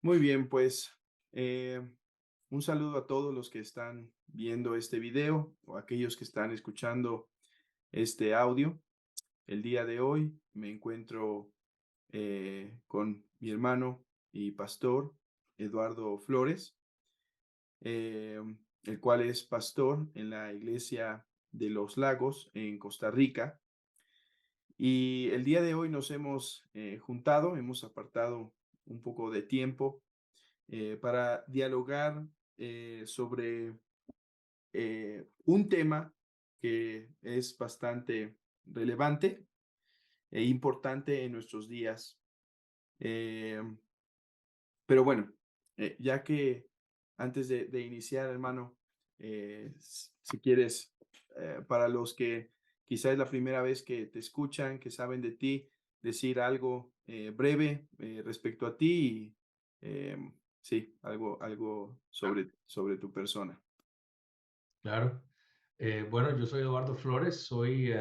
Muy bien, pues un saludo a todos los que están viendo este video o aquellos que están escuchando este audio. El día de hoy me encuentro con mi hermano y pastor Eduardo Flores, eh, el cual es pastor en la iglesia de Los Lagos en Costa Rica. Y el día de hoy nos hemos juntado, hemos apartado un poco de tiempo para dialogar sobre un tema que es bastante relevante e importante en nuestros días. Eh, pero bueno, ya que antes de iniciar, hermano, si quieres, para los que quizás es la primera vez que te escuchan, que saben de ti, decir algo breve respecto a ti y sí, algo sobre tu persona. Claro. Bueno, yo soy Eduardo Flores, soy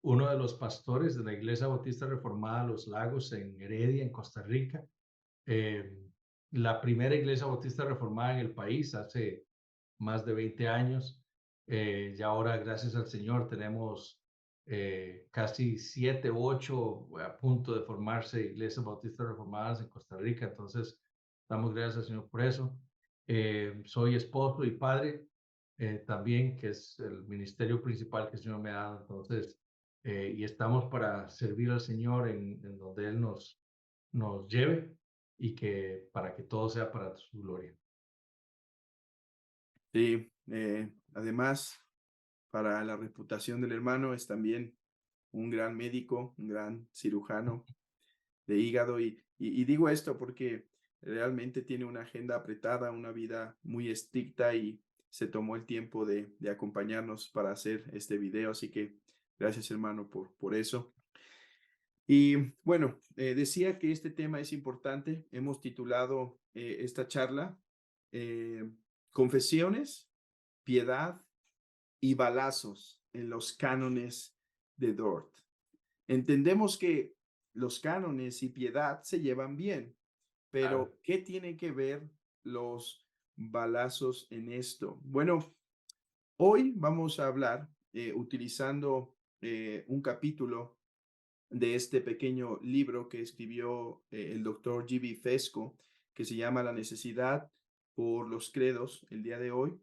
uno de los pastores de la Iglesia Bautista Reformada Los Lagos en Heredia, en Costa Rica. Eh, la primera iglesia bautista reformada en el país hace más de 20 años. Ya ahora, gracias al Señor, tenemos casi 7 u 8 a punto de formarse iglesias bautistas reformadas en Costa Rica. Entonces, damos gracias al Señor por eso. Soy esposo y padre también, que es el ministerio principal que el Señor me ha dado. Entonces, y estamos para servir al Señor en donde Él nos lleve y que para que todo sea para su gloria. Sí, además, para la reputación del hermano es también un gran médico, un gran cirujano de hígado y digo esto porque realmente tiene una agenda apretada, una vida muy estricta y se tomó el tiempo de acompañarnos para hacer este video, así que gracias hermano por eso. Y bueno, decía que este tema es importante. Hemos titulado esta charla eh, Confesiones, Piedad y Balazos en los cánones de Dort. Entendemos que los cánones y piedad se llevan bien, Claro. pero ¿qué tienen que ver los balazos en esto? Bueno, hoy vamos a hablar utilizando un capítulo de este pequeño libro que escribió el doctor G.B. Fesco, que se llama La necesidad por los credos el día de hoy.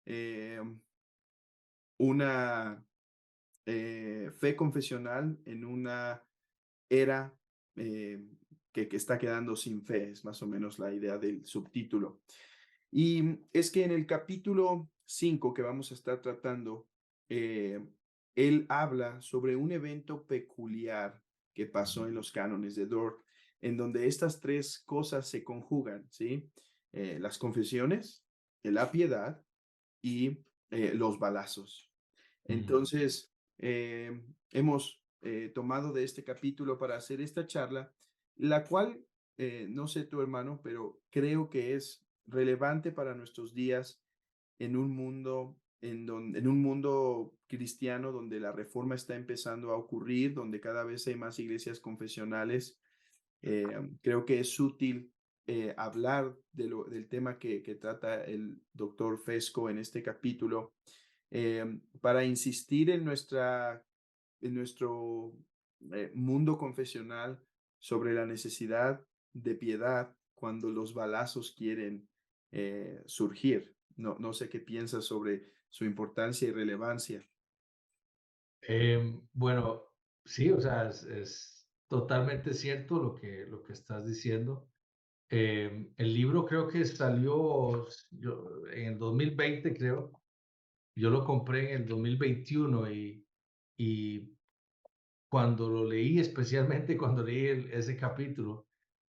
Eh, una fe confesional en una era que está quedando sin fe, es más o menos la idea del subtítulo. Y es que en el capítulo 5 que vamos a estar tratando, eh, él habla sobre un evento peculiar que pasó en los cánones de Dort, en donde estas tres cosas se conjugan, ¿sí? Las confesiones, la piedad y los balazos. Mm. Entonces, hemos tomado de este capítulo para hacer esta charla, la cual, no sé tu hermano, pero creo que es relevante para nuestros días en un mundo en un mundo cristiano donde la reforma está empezando a ocurrir, donde cada vez hay más iglesias confesionales. Creo que es útil hablar del tema que trata el doctor Fesco en este capítulo para insistir en nuestro mundo confesional sobre la necesidad de piedad cuando los balazos quieren surgir. No sé qué piensas sobre su importancia y relevancia. Bueno, sí, o sea, es totalmente cierto lo que estás diciendo. El libro creo que salió en el 2020, creo. Yo lo compré en el 2021 y cuando lo leí, especialmente cuando leí ese capítulo,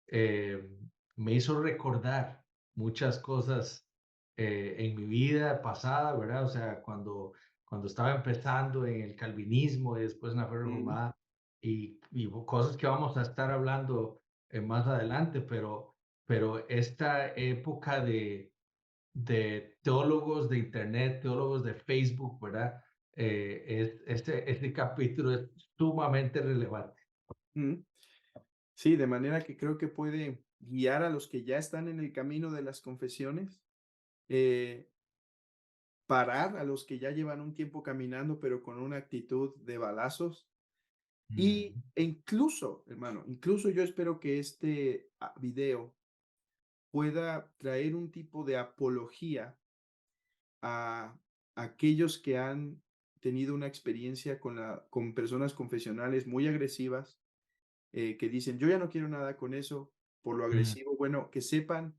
eh, me hizo recordar muchas cosas en mi vida pasada, ¿verdad? O sea, cuando estaba empezando en el calvinismo y después en la fe Mm, reformada y cosas que vamos a estar hablando más adelante, pero esta época de teólogos de Internet, teólogos de Facebook, ¿verdad? Este capítulo es sumamente relevante. mm. Sí, de manera que creo que puede guiar a los que ya están en el camino de las confesiones, eh, parar a los que ya llevan un tiempo caminando, pero con una actitud de balazos. mm, E incluso, hermano, incluso yo espero que este video pueda traer un tipo de apología a aquellos que han tenido una experiencia con personas confesionales muy agresivas, que dicen, yo ya no quiero nada con eso por lo mm, agresivo. Bueno, que sepan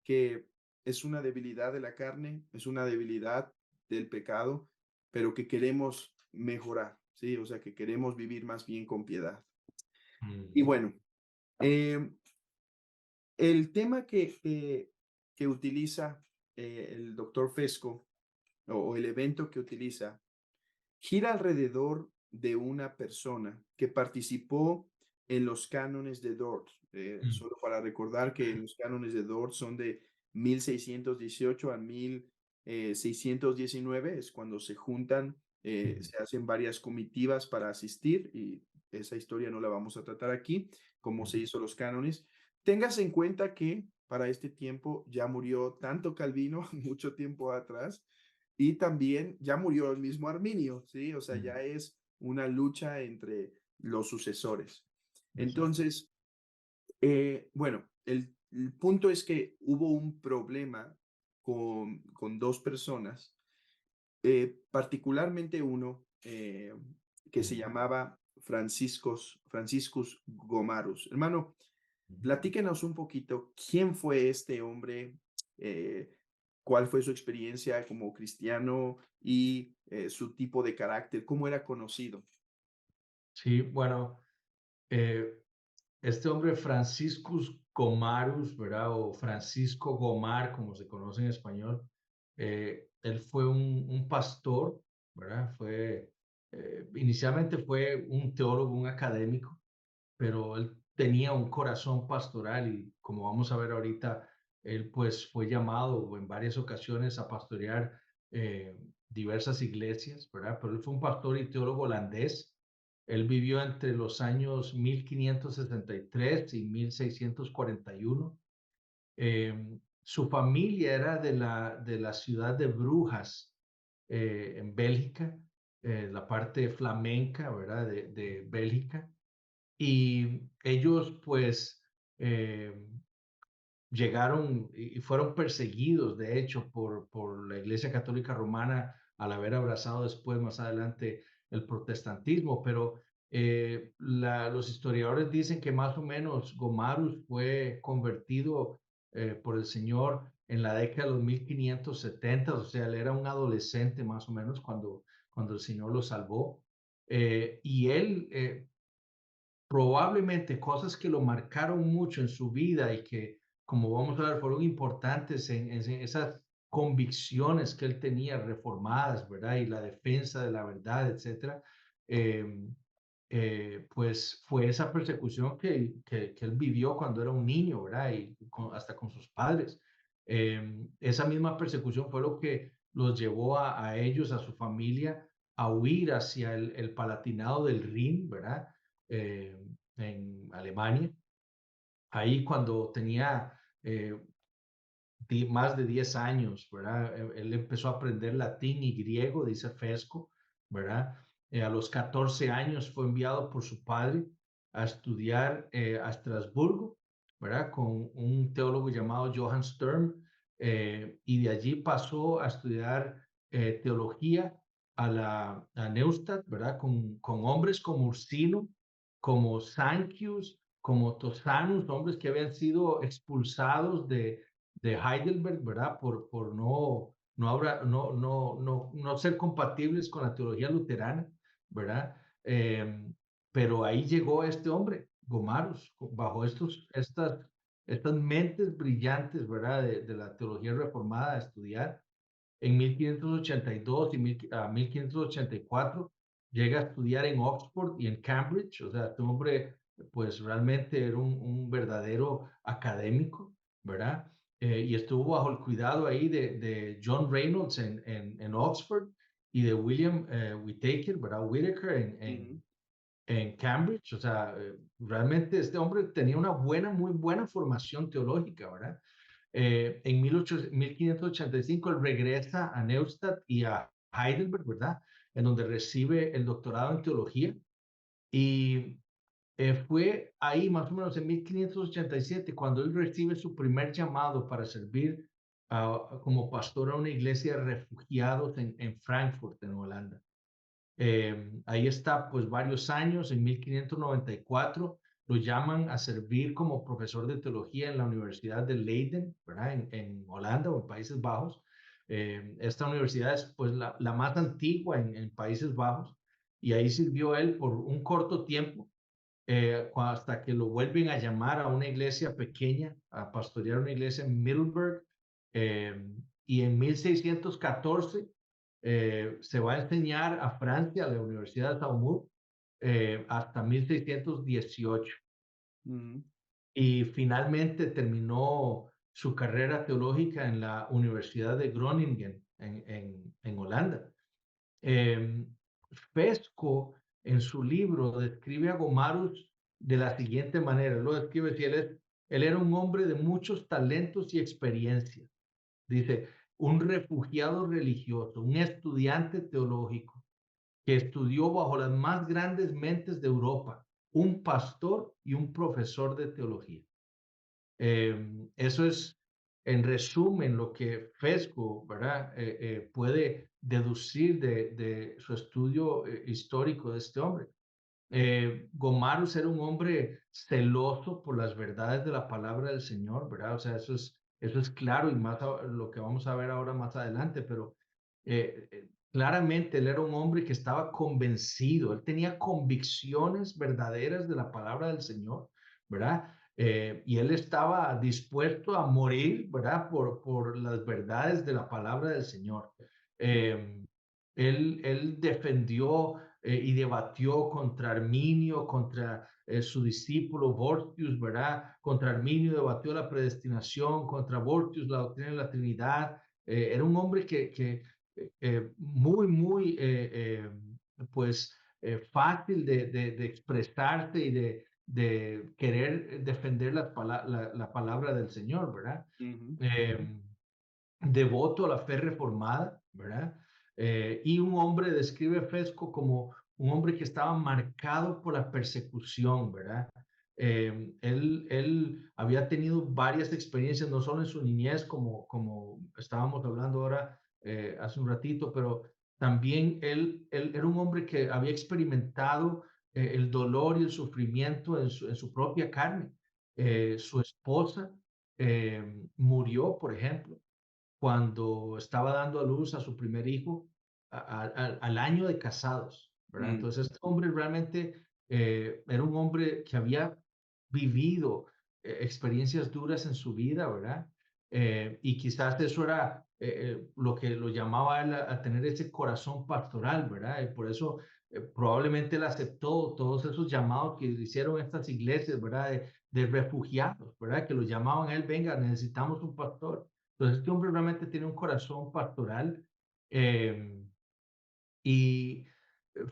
que es una debilidad de la carne, es una debilidad del pecado, pero que queremos mejorar, ¿sí? O sea, que queremos vivir más bien con piedad. Y mm, bueno, em, el tema que utiliza el doctor Fesco o el evento que utiliza gira alrededor de una persona que participó en los cánones de Dort. mm, Solo para recordar que los cánones de Dort son de 1618 a 1619, es cuando se juntan, mm, se hacen varias comitivas para asistir y esa historia no la vamos a tratar aquí, cómo se mm, hizo los cánones. Tengas en cuenta que para este tiempo ya murió tanto Calvino, mucho tiempo atrás, y también ya murió el mismo Arminio, ¿sí? O sea, mm, ya es una lucha entre los sucesores. exacto. Entonces, bueno, el punto es que hubo un problema con dos personas, particularmente uno que se Mm, llamaba Franciscus Gomarus. Hermano, mm. platíquenos un poquito quién fue este hombre, eh, cuál fue su experiencia como cristiano y su tipo de carácter, cómo era conocido. Sí, bueno, eh, este hombre Franciscus Gomarus, ¿verdad? O Francisco Gomar, como se conoce en español, él fue un pastor, ¿verdad? Inicialmente fue un teólogo, un académico, pero él tenía un corazón pastoral y como vamos a ver ahorita, él pues fue llamado en varias ocasiones a pastorear eh, diversas iglesias, ¿verdad? Pero él fue un pastor y teólogo holandés. Él vivió entre los años 1563 y 1641. Su familia era de la ciudad de Brujas, en Bélgica, la parte flamenca, ¿verdad? De Bélgica. Y ellos, pues, llegaron y fueron perseguidos, de hecho, por la Iglesia Católica Romana al haber abrazado después, más adelante, el protestantismo. Pero los historiadores dicen que más o menos Gomarus fue convertido por el Señor en la década de los 1570, o sea, él era un adolescente más o menos cuando el Señor lo salvó. Y él probablemente cosas que lo marcaron mucho en su vida y que, como vamos a ver, fueron importantes en esas convicciones que él tenía reformadas, ¿verdad? Y la defensa de la verdad, etcétera. Eh, pues fue esa persecución que él vivió cuando era un niño, ¿verdad? Y hasta con sus padres. Esa misma persecución fue lo que los llevó a ellos, a su familia, a huir hacia el Palatinado del Rin, ¿verdad? eh, en Alemania. Ahí cuando tenía eh, más de 10 años, ¿verdad? Él empezó a aprender latín y griego, dice Fesco, ¿verdad? A los 14 años fue enviado por su padre a estudiar a Estrasburgo, ¿verdad? Con un teólogo llamado Johann Sturm, y de allí pasó a estudiar teología a Neustadt, ¿verdad? Con hombres como Ursino, como Sancius, como Tosanus, hombres que habían sido expulsados de Heidelberg, ¿verdad? Por no ser compatibles con la teología luterana, ¿verdad? Pero ahí llegó este hombre, Gomarus, bajo estas mentes brillantes, ¿verdad? De la teología reformada a estudiar. En 1582 y 1584 llega a estudiar en Oxford y en Cambridge, o sea, este hombre pues realmente era un verdadero académico, ¿verdad? Y estuvo bajo el cuidado ahí de John Reynolds en Oxford y de William Whittaker, ¿verdad? Whittaker Ujú. en Cambridge. O sea, realmente este hombre tenía una muy buena formación teológica, ¿verdad? En 1585 él regresa a Neustadt y a Heidelberg, ¿verdad? En donde recibe el doctorado en teología. Y fue ahí más o menos en 1587 cuando él recibe su primer llamado para servir como pastor a una iglesia de refugiados en Frankfurt, en Holanda. Ahí está pues varios años. En 1594 lo llaman a servir como profesor de teología en la Universidad de Leiden, ¿verdad? En Holanda o en Países Bajos. Esta universidad es pues la más antigua en Países Bajos, y ahí sirvió él por un corto tiempo, hasta que lo vuelven a llamar a una iglesia pequeña, a pastorear una iglesia en Middelburg. Y en 1614 se va a enseñar a Francia, a la Universidad de Saumur, hasta 1618. Ujú, Y finalmente terminó su carrera teológica en la Universidad de Groningen, en Holanda. Eh, Fesco, en su libro, describe a Gomarus de la siguiente manera. Lo describe si él era un hombre de muchos talentos y experiencias. Dice, un refugiado religioso, un estudiante teológico que estudió bajo las más grandes mentes de Europa, un pastor y un profesor de teología. Eso es, en resumen, lo que Fesco, ¿verdad? Puede deducir de su estudio histórico de este hombre. Gomarus era un hombre celoso por las verdades de la palabra del Señor, ¿verdad? O sea, eso es claro, y más lo que vamos a ver ahora más adelante, pero claramente él era un hombre que estaba convencido, él tenía convicciones verdaderas de la palabra del Señor, ¿verdad? Y él estaba dispuesto a morir, ¿verdad? Por las verdades de la palabra del Señor. mm, Eh, él defendió y debatió contra Arminio, contra su discípulo Vortius, ¿verdad? Contra Arminio debatió la predestinación, contra Vortius la doctrina de la Trinidad. Era un hombre que pues, fácil de expresarse y de querer defender la palabra del Señor, ¿verdad? ujú, Eh, Devoto a la fe reformada, ¿verdad? Y un hombre, describe Fesco como un hombre que estaba marcado por la persecución, ¿verdad? Él había tenido varias experiencias, no solo en su niñez, como estábamos hablando ahora hace un ratito, pero también él era un hombre que había experimentado el dolor y el sufrimiento en su propia carne. Su esposa murió, por ejemplo, cuando estaba dando a luz a su primer hijo al año de casados, ¿verdad? mm, Entonces, este hombre realmente era un hombre que había vivido experiencias duras en su vida, ¿verdad? Y quizás eso era lo que lo llamaba a él a tener ese corazón pastoral, ¿verdad? Y por eso probablemente él aceptó todos esos llamados que le hicieron estas iglesias, ¿verdad? De refugiados, ¿verdad? Que lo llamaban a él, venga, necesitamos un pastor. Entonces, este hombre realmente tiene un corazón pastoral. eh, y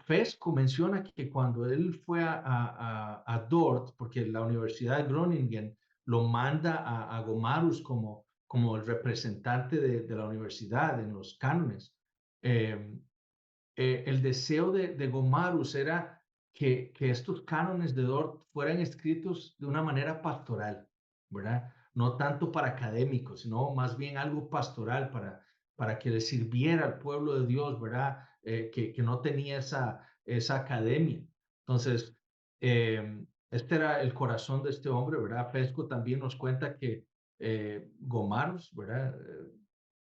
Fesco menciona que cuando él fue a Dort, porque la Universidad de Groningen lo manda a Gomarus como el representante de la universidad en los cánones. eh, el deseo de Gomarus era que estos cánones de Dort fueran escritos de una manera pastoral, ¿verdad? No tanto para académicos, sino más bien algo pastoral para que le sirviera al pueblo de Dios, ¿verdad? Que no tenía esa academia. Entonces, este era el corazón de este hombre, ¿verdad? Fesco también nos cuenta que Gomarus, ¿verdad?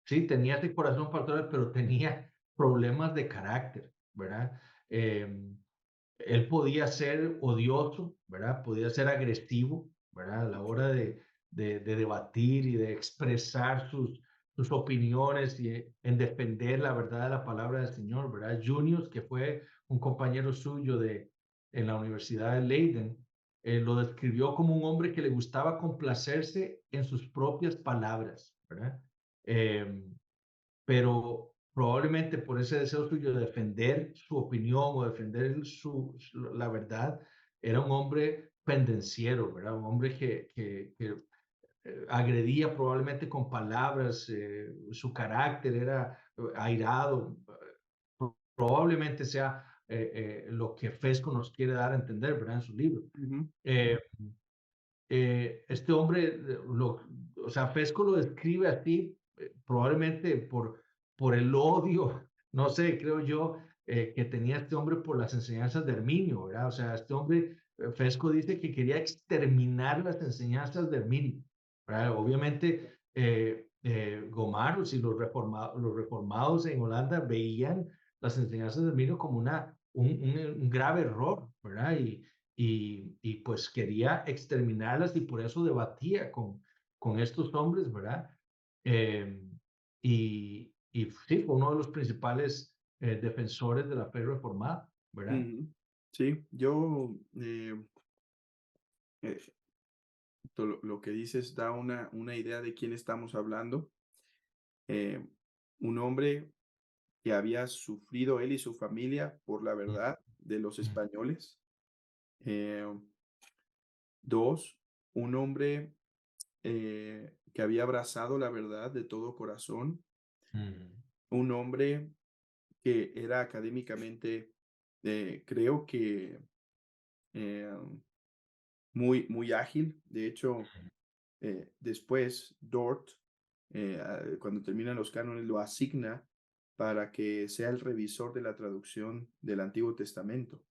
Sí, tenía ese corazón pastoral, pero tenía problemas de carácter, ¿verdad? Eh, Él podía ser odioso, ¿verdad? Podía ser agresivo, ¿verdad? A la hora de debatir y de expresar sus opiniones y en defender la verdad de la palabra del Señor, ¿verdad? Junius, que fue un compañero suyo en la Universidad de Leiden, lo describió como un hombre que le gustaba complacerse en sus propias palabras, ¿verdad? Eh, pero probablemente por ese deseo suyo de defender su opinión o defender la verdad, era un hombre pendenciero, ¿verdad? Un hombre que agredía probablemente con palabras, su carácter era airado, probablemente sea lo que Fesco nos quiere dar a entender, ¿verdad? En su libro. Ujú, Eh, este hombre, o sea, Fesco lo describe así, probablemente por el odio, no sé, creo yo, que tenía este hombre por las enseñanzas de Herminio, ¿verdad? O sea, este hombre, Fesco dice que quería exterminar las enseñanzas de Herminio, ¿verdad? Obviamente, Gomarus y los reformados en Holanda veían las enseñanzas de Herminio como un grave error, ¿verdad? Y pues quería exterminarlas y por eso debatía con estos hombres, ¿verdad? Y sí, fue uno de los principales defensores de la fe reformada, ¿verdad? ujú. Sí, yo, eh, lo que dices da una idea de quién estamos hablando. Eh, un hombre que había sufrido él y su familia por la Mm, verdad de los mm, españoles. Eh, dos, un hombre que había abrazado la verdad de todo corazón. mm, Un hombre que era académicamente, creo que eh, muy ágil. De hecho, después Dort, cuando terminan los cánones, lo asigna para que sea el revisor de la traducción del Antiguo Testamento.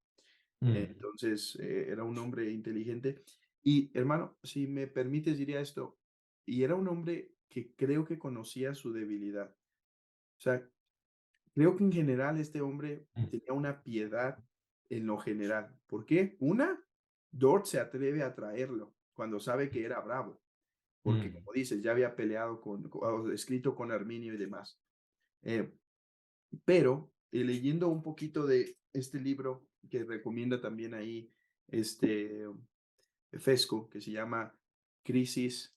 mm, Entonces, era un hombre inteligente. Y hermano, si me permites, diría esto, y era un hombre que creo que conocía su debilidad. O sea, creo que en general este hombre mm, tenía una piedad en lo general. ¿Por qué? Una, Dort se atreve a traerlo cuando sabe que era bravo, porque mm, como dices, ya había peleado o escrito con Arminio y demás. Eh, pero leyendo un poquito de este libro que recomienda también ahí este Fesco, que se llama Crisis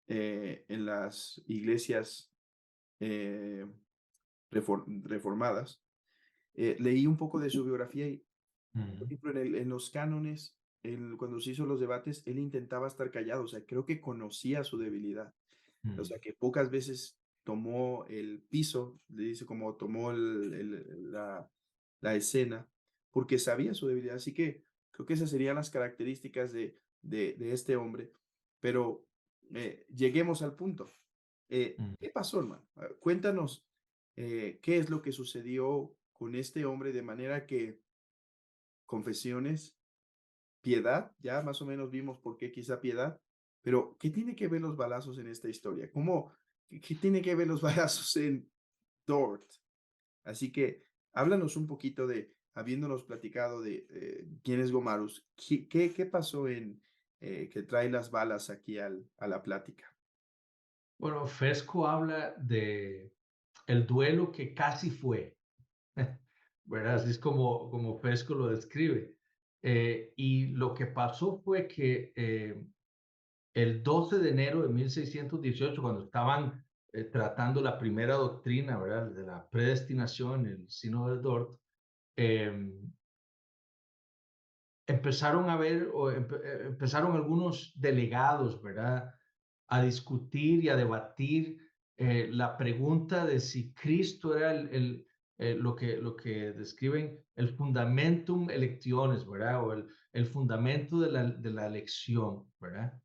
en las iglesias eh, reformadas, leí un poco de su biografía y, por mm, ejemplo, en los cánones, cuando se hizo los debates, él intentaba estar callado, o sea, creo que conocía su debilidad, o mm, sea, que pocas veces tomó el piso, le dice como tomó la escena, porque sabía su debilidad, así que creo que esas serían las características de este hombre, pero lleguemos al punto. mm. ¿Qué pasó, hermano? Cuéntanos qué es lo que sucedió con este hombre de manera que confesiones, piedad, ya más o menos vimos por qué quizá piedad, pero ¿qué tiene que ver los balazos en esta historia? ¿Qué tiene que ver los balazos en Dort? Así que háblanos un poquito de, habiéndonos platicado de quién es Gomarus, ¿qué pasó en que trae las balas aquí a la plática? Bueno, Fesco habla de el duelo que casi fue, ¿verdad? Así es como Fesco lo describe. Y lo que pasó fue que el 12 de enero de 1618, cuando estaban tratando la primera doctrina, ¿verdad? De la predestinación, el Sínodo de Dort, eh, empezaron a ver, empezaron algunos delegados, ¿verdad? A discutir y a debatir la pregunta de si Cristo era lo que describen el fundamentum electionis, ¿verdad? O el fundamento de la elección, ¿verdad?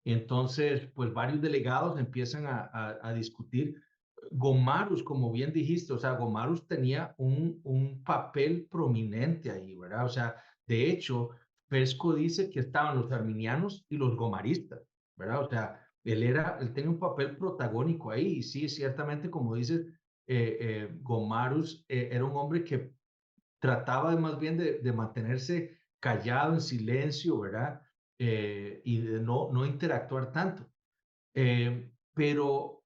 Y entonces, pues varios delegados empiezan a discutir. Gomarus, como bien dijiste, o sea, Gomarus tenía un papel prominente ahí, ¿verdad? O sea, de hecho, Fesco dice que estaban los arminianos y los gomaristas, ¿verdad? O sea, él tenía un papel protagónico ahí, y sí, ciertamente, como dices, Gomarus era un hombre que trataba más bien de mantenerse callado, en silencio, ¿verdad? Y de no interactuar tanto. Pero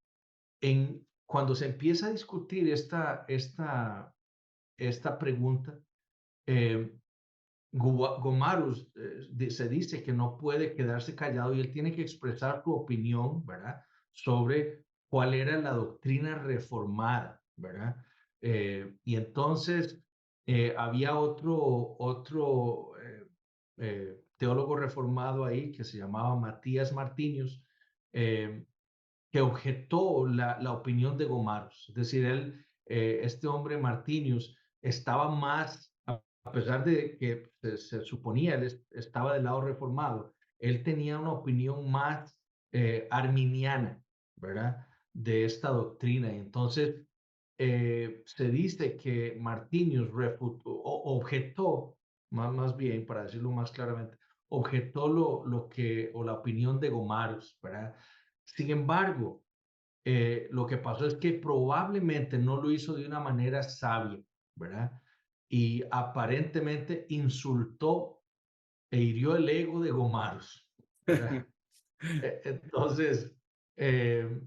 cuando se empieza a discutir esta pregunta, eh, Gomarus se dice que no puede quedarse callado y él tiene que expresar su opinión, ¿verdad? Sobre cuál era la doctrina reformada, ¿verdad? Y entonces había otro teólogo reformado ahí que se llamaba Matías Martinius, eh, que objetó la opinión de Gomarus. Es decir, este hombre Martinius estaba más, a pesar de que se suponía él estaba del lado reformado, él tenía una opinión más arminiana, ¿verdad? De esta doctrina. Y entonces se dice que Martinius refutó, o objetó, más bien, para decirlo más claramente, objetó o la opinión de Gomarus, ¿verdad? Sin embargo, lo que pasó es que probablemente no lo hizo de una manera sabia, ¿verdad? Y aparentemente insultó e hirió el ego de Gomarus, ¿verdad? Entonces, eh,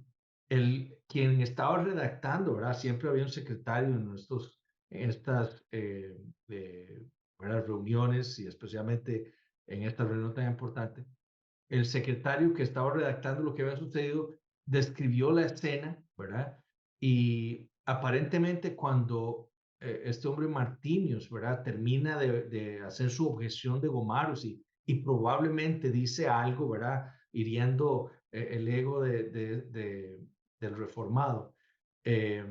quien estaba redactando, ¿verdad? Siempre había un secretario en estas ¿verdad? Reuniones y especialmente en esta reunión tan importante. El secretario que estaba redactando lo que había sucedido describió la escena, ¿verdad? Y aparentemente cuando este hombre Martinius, ¿verdad? Termina de hacer su objeción de Gomarus y probablemente dice algo, ¿verdad? Hiriendo el ego del reformado. Eh,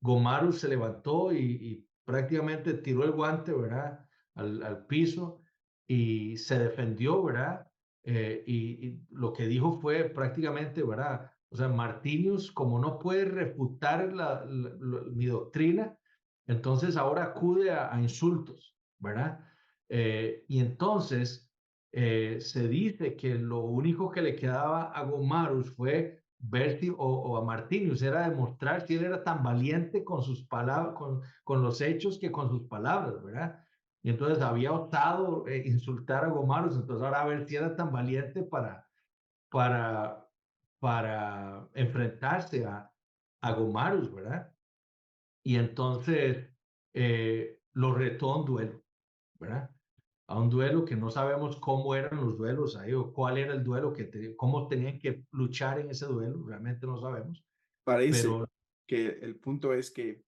Gomarus se levantó y prácticamente tiró el guante, ¿verdad? Al piso y se defendió, ¿verdad? Y lo que dijo fue prácticamente, ¿verdad? O sea, Martinius, como no puede refutar mi doctrina, entonces ahora acude a insultos, ¿verdad? Y entonces se dice que lo único que le quedaba a Gomarus fue ver si, o a Martinius, era demostrar si él era tan valiente con sus palabras, con los hechos que con sus palabras, ¿verdad? Y entonces había osado insultar a Gomarus, entonces ahora a ver si era tan valiente para, para enfrentarse a Gomarus, ¿verdad? Y entonces lo retó a un duelo, ¿verdad? A un duelo que no sabemos cómo eran los duelos ahí o cuál era el duelo cómo tenían que luchar en ese duelo, realmente no sabemos, Parece pero que el punto es que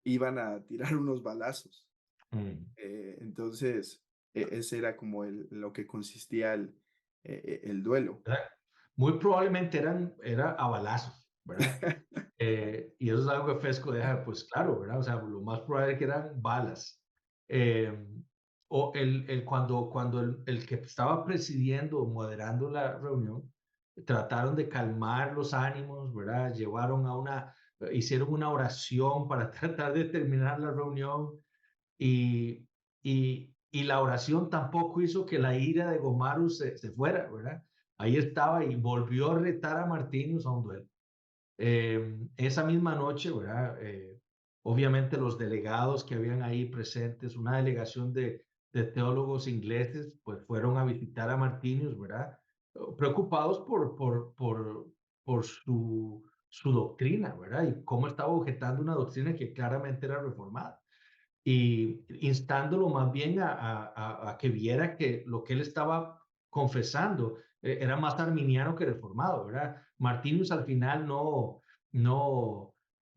iban a tirar unos balazos. mm, Entonces, ese era como lo que consistía el duelo. ¿verdad? Muy probablemente era a balazos, ¿verdad? Y eso es algo que Fesco deja, pues claro, ¿verdad? O sea, lo más probable es que eran balas. Eh, o cuando el que estaba presidiendo o moderando la reunión, trataron de calmar los ánimos, ¿verdad? Hicieron una oración para tratar de terminar la reunión y la oración tampoco hizo que la ira de Gomaru se fuera, ¿verdad? Ahí estaba y volvió a retar a Martínez a un duelo. Esa misma noche, ¿verdad? Obviamente los delegados que habían ahí presentes, una delegación de teólogos ingleses, pues fueron a visitar a Martínez, ¿verdad? Preocupados por su doctrina, ¿verdad? Y cómo estaba objetando una doctrina que claramente era reformada y instándolo más bien a que viera que lo que él estaba confesando era más arminiano que reformado, ¿verdad? Martínez al final no,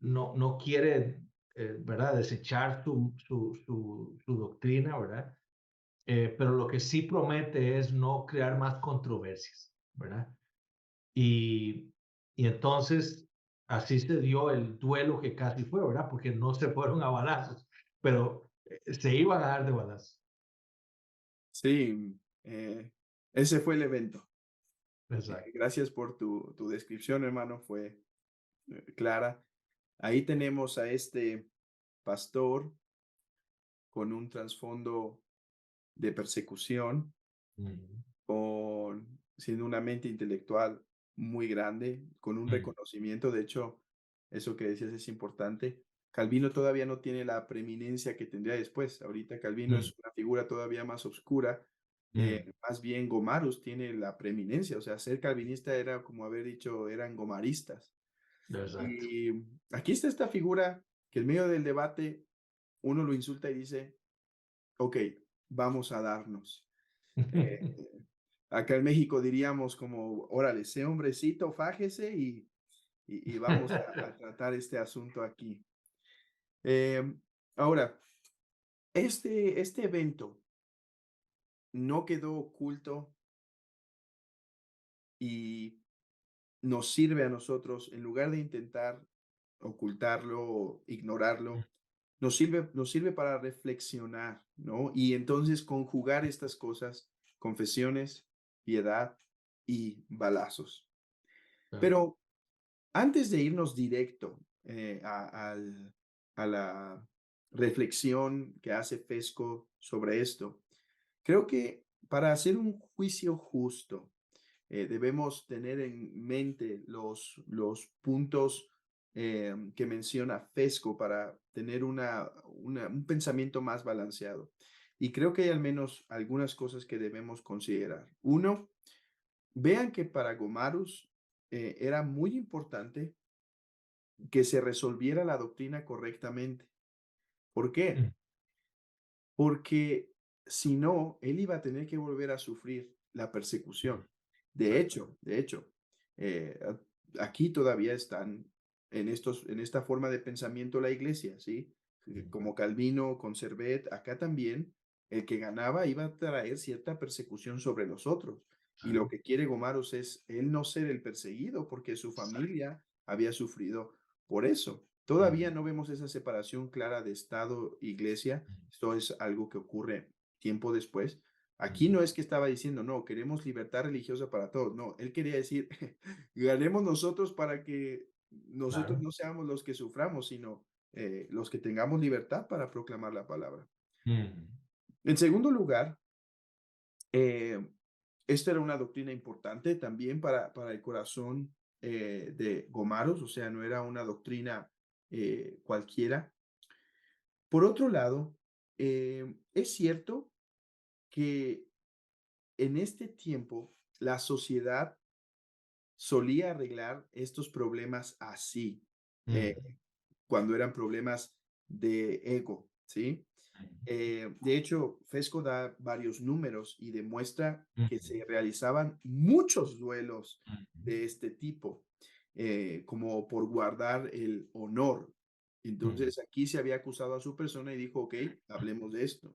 no quiere, ¿verdad? Desechar su doctrina, ¿verdad? Pero lo que sí promete es no crear más controversias, ¿verdad? Y, y entonces así se dio el duelo que casi fue, ¿verdad? Porque no se fueron a balazos, pero se iban a dar de balazos. Sí, ese fue el evento. Exacto. Gracias por tu descripción, hermano, fue clara. Ahí tenemos a este pastor con un trasfondo de persecución, Ujú, siendo una mente intelectual muy grande, con un ujú, reconocimiento. De hecho, eso que decías es importante. Calvino todavía no tiene la preeminencia que tendría después. Ahorita Calvino ujú, es una figura todavía más oscura. ujú. Más bien Gomarus tiene la preeminencia. O sea, ser calvinista era como haber dicho, eran gomaristas. Exacto. Y aquí está esta figura que en medio del debate uno lo insulta y dice, ok, vamos a darnos. Eh, Acá en México diríamos como, órale, ese hombrecito, fájese y vamos a tratar este asunto aquí. Em, ahora, este evento no quedó oculto y nos sirve a nosotros, en lugar de intentar ocultarlo o ignorarlo, nos sirve para reflexionar, ¿no? Y entonces conjugar estas cosas, confesiones, piedad y balazos. Claro. Pero antes de irnos directo a la reflexión que hace Fesco sobre esto, creo que para hacer un juicio justo, debemos tener en mente los puntos que menciona Fesco para tener un pensamiento más balanceado. Y creo que hay al menos algunas cosas que debemos considerar. Uno, vean que para Gomarus era muy importante que se resolviera la doctrina correctamente. ¿Por qué? Mm, Porque si no, él iba a tener que volver a sufrir la persecución. mm, Exacto. De hecho, aquí todavía están en esta forma de pensamiento la iglesia, ¿sí? Mm, Como Calvino, con Servet, acá también, el que ganaba iba a traer cierta persecución sobre los otros. Y lo Claro. que quiere Gomaros es él no ser el perseguido, porque su Exacto. familia había sufrido por eso. Todavía Mm, no vemos esa separación clara de Estado-Iglesia. mm, Esto es algo que ocurre tiempo después. Aquí mm, no es que estaba diciendo, no, queremos libertad religiosa para todos. No, él quería decir, ganemos nosotros para que nosotros Claro. no seamos los que suframos, sino los que tengamos libertad para proclamar la palabra. Mm, En segundo lugar, eh, esta era una doctrina importante también para el corazón de Gomaros, o sea, no era una doctrina cualquiera. Por otro lado, es cierto que en este tiempo la sociedad solía arreglar estos problemas así, mm, cuando eran problemas de ego, ¿sí? De hecho, Fesco da varios números y demuestra mm, que se realizaban muchos duelos mm, de este tipo, como por guardar el honor. mm, Entonces, aquí se había acusado a su persona y dijo, ok, hablemos de esto.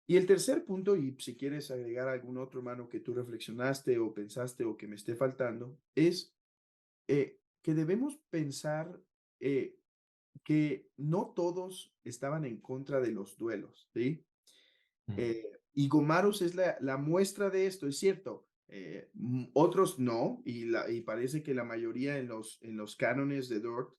Y el tercer punto, y si quieres agregar algún otro, hermano, que tú reflexionaste o pensaste o que me esté faltando, es que debemos pensar eh, que no todos estaban en contra de los duelos, ¿sí? mm, Y Gomaros es la muestra de esto, es cierto. Otros no, y parece que la mayoría en los cánones de Dort,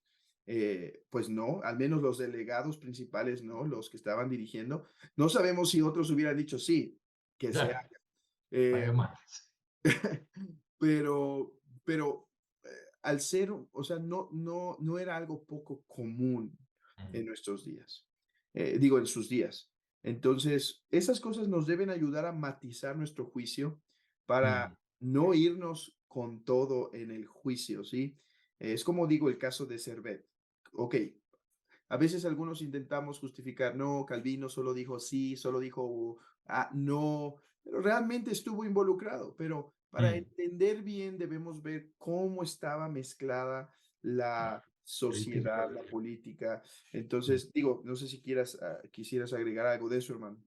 pues no, al menos los delegados principales no, los que estaban dirigiendo. No sabemos si otros hubieran dicho sí, que se Claro. haga. Vaya Eh, más. pero al ser, o sea, no era algo poco común Mm, en nuestros días, digo, en sus días. Entonces, esas cosas nos deben ayudar a matizar nuestro juicio mm, para no irnos con todo en el juicio, ¿sí? Es como digo el caso de Servet. Ok, a veces algunos intentamos justificar, no, Calvino solo dijo sí, solo dijo no, pero realmente estuvo involucrado. Pero para mm, entender bien debemos ver cómo estaba mezclada mm. la Política y sociedad, la religión. política. Mm. Entonces, digo, no sé si quisieras agregar algo de eso, hermano.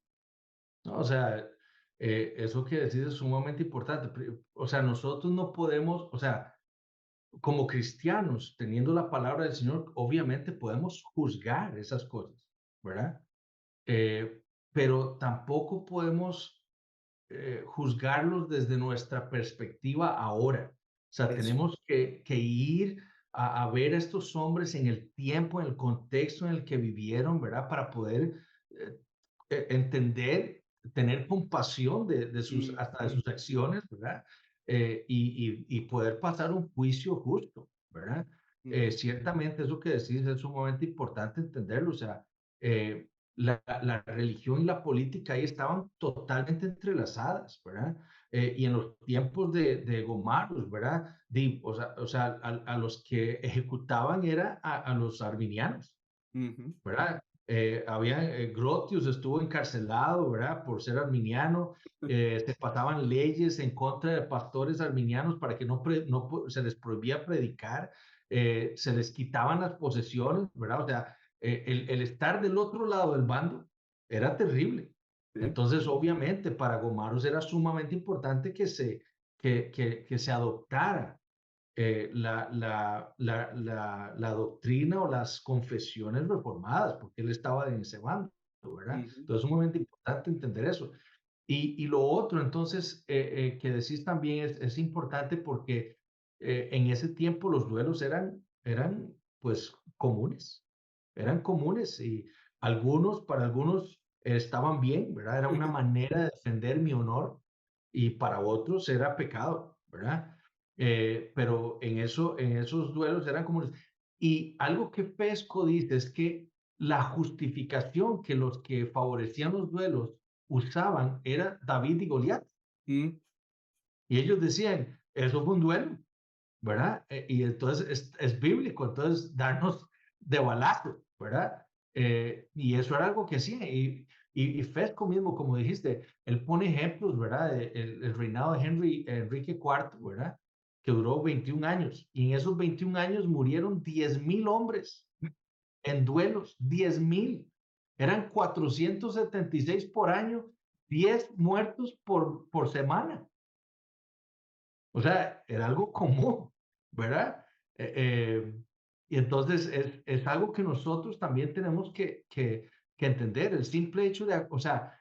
No, o sea, eso que decís es sumamente importante. O sea, nosotros no podemos, o sea, como cristianos, teniendo la palabra del Señor, obviamente podemos juzgar esas cosas, ¿verdad? Eh, pero tampoco podemos juzgarlos desde nuestra perspectiva ahora. O sea, Eso. tenemos que ir a ver a estos hombres en el tiempo, en el contexto en el que vivieron, ¿verdad? Para poder eh, entender, tener compasión de sus, Mm, hasta de mm, sus acciones, ¿verdad? Y poder pasar un juicio justo, ¿verdad? ujú, Ciertamente eso que decís es sumamente importante entenderlo, o sea, eh, la religión y la política ahí estaban totalmente entrelazadas, ¿verdad? Y en los tiempos de Gomarus, ¿verdad? O sea a los que ejecutaban era a los arminianos, ujú, ¿verdad? Grotius estuvo encarcelado, ¿verdad? Por ser arminiano. Se pasaban leyes en contra de pastores arminianos para que se les prohibía predicar, se les quitaban las posesiones, ¿verdad? O sea, el estar del otro lado del bando era terrible. Sí. Entonces, obviamente, para Gomarus era sumamente importante que se adoptara la doctrina o las confesiones reformadas, porque él estaba en ese bando, ¿verdad? Ujú, Entonces, es sumamente importante entender eso. Y lo otro, entonces, que decís también es importante porque en ese tiempo los duelos eran pues eran comunes y para algunos estaban bien, ¿verdad? Era una manera de defender mi honor y para otros era pecado, ¿verdad? Pero en esos duelos eran comunes. Y algo que Pesco dice es que la justificación que los que favorecían los duelos usaban era David y Goliat. mm, Y ellos decían, eso fue un duelo, ¿verdad? Y entonces es bíblico, entonces darnos de balazo, ¿verdad? Y eso era algo que hacía. Y Fesco mismo, como dijiste, él pone ejemplos, ¿verdad? El reinado de Enrique IV, ¿verdad? Que duró 21 años. Y en esos 21 años murieron 10,000 hombres en duelos, 10,000. Eran 476 por año, 10 muertos por semana. O sea, era algo común, ¿verdad? Eh, eh, y entonces es algo que nosotros también tenemos que entender. El simple hecho de, o sea,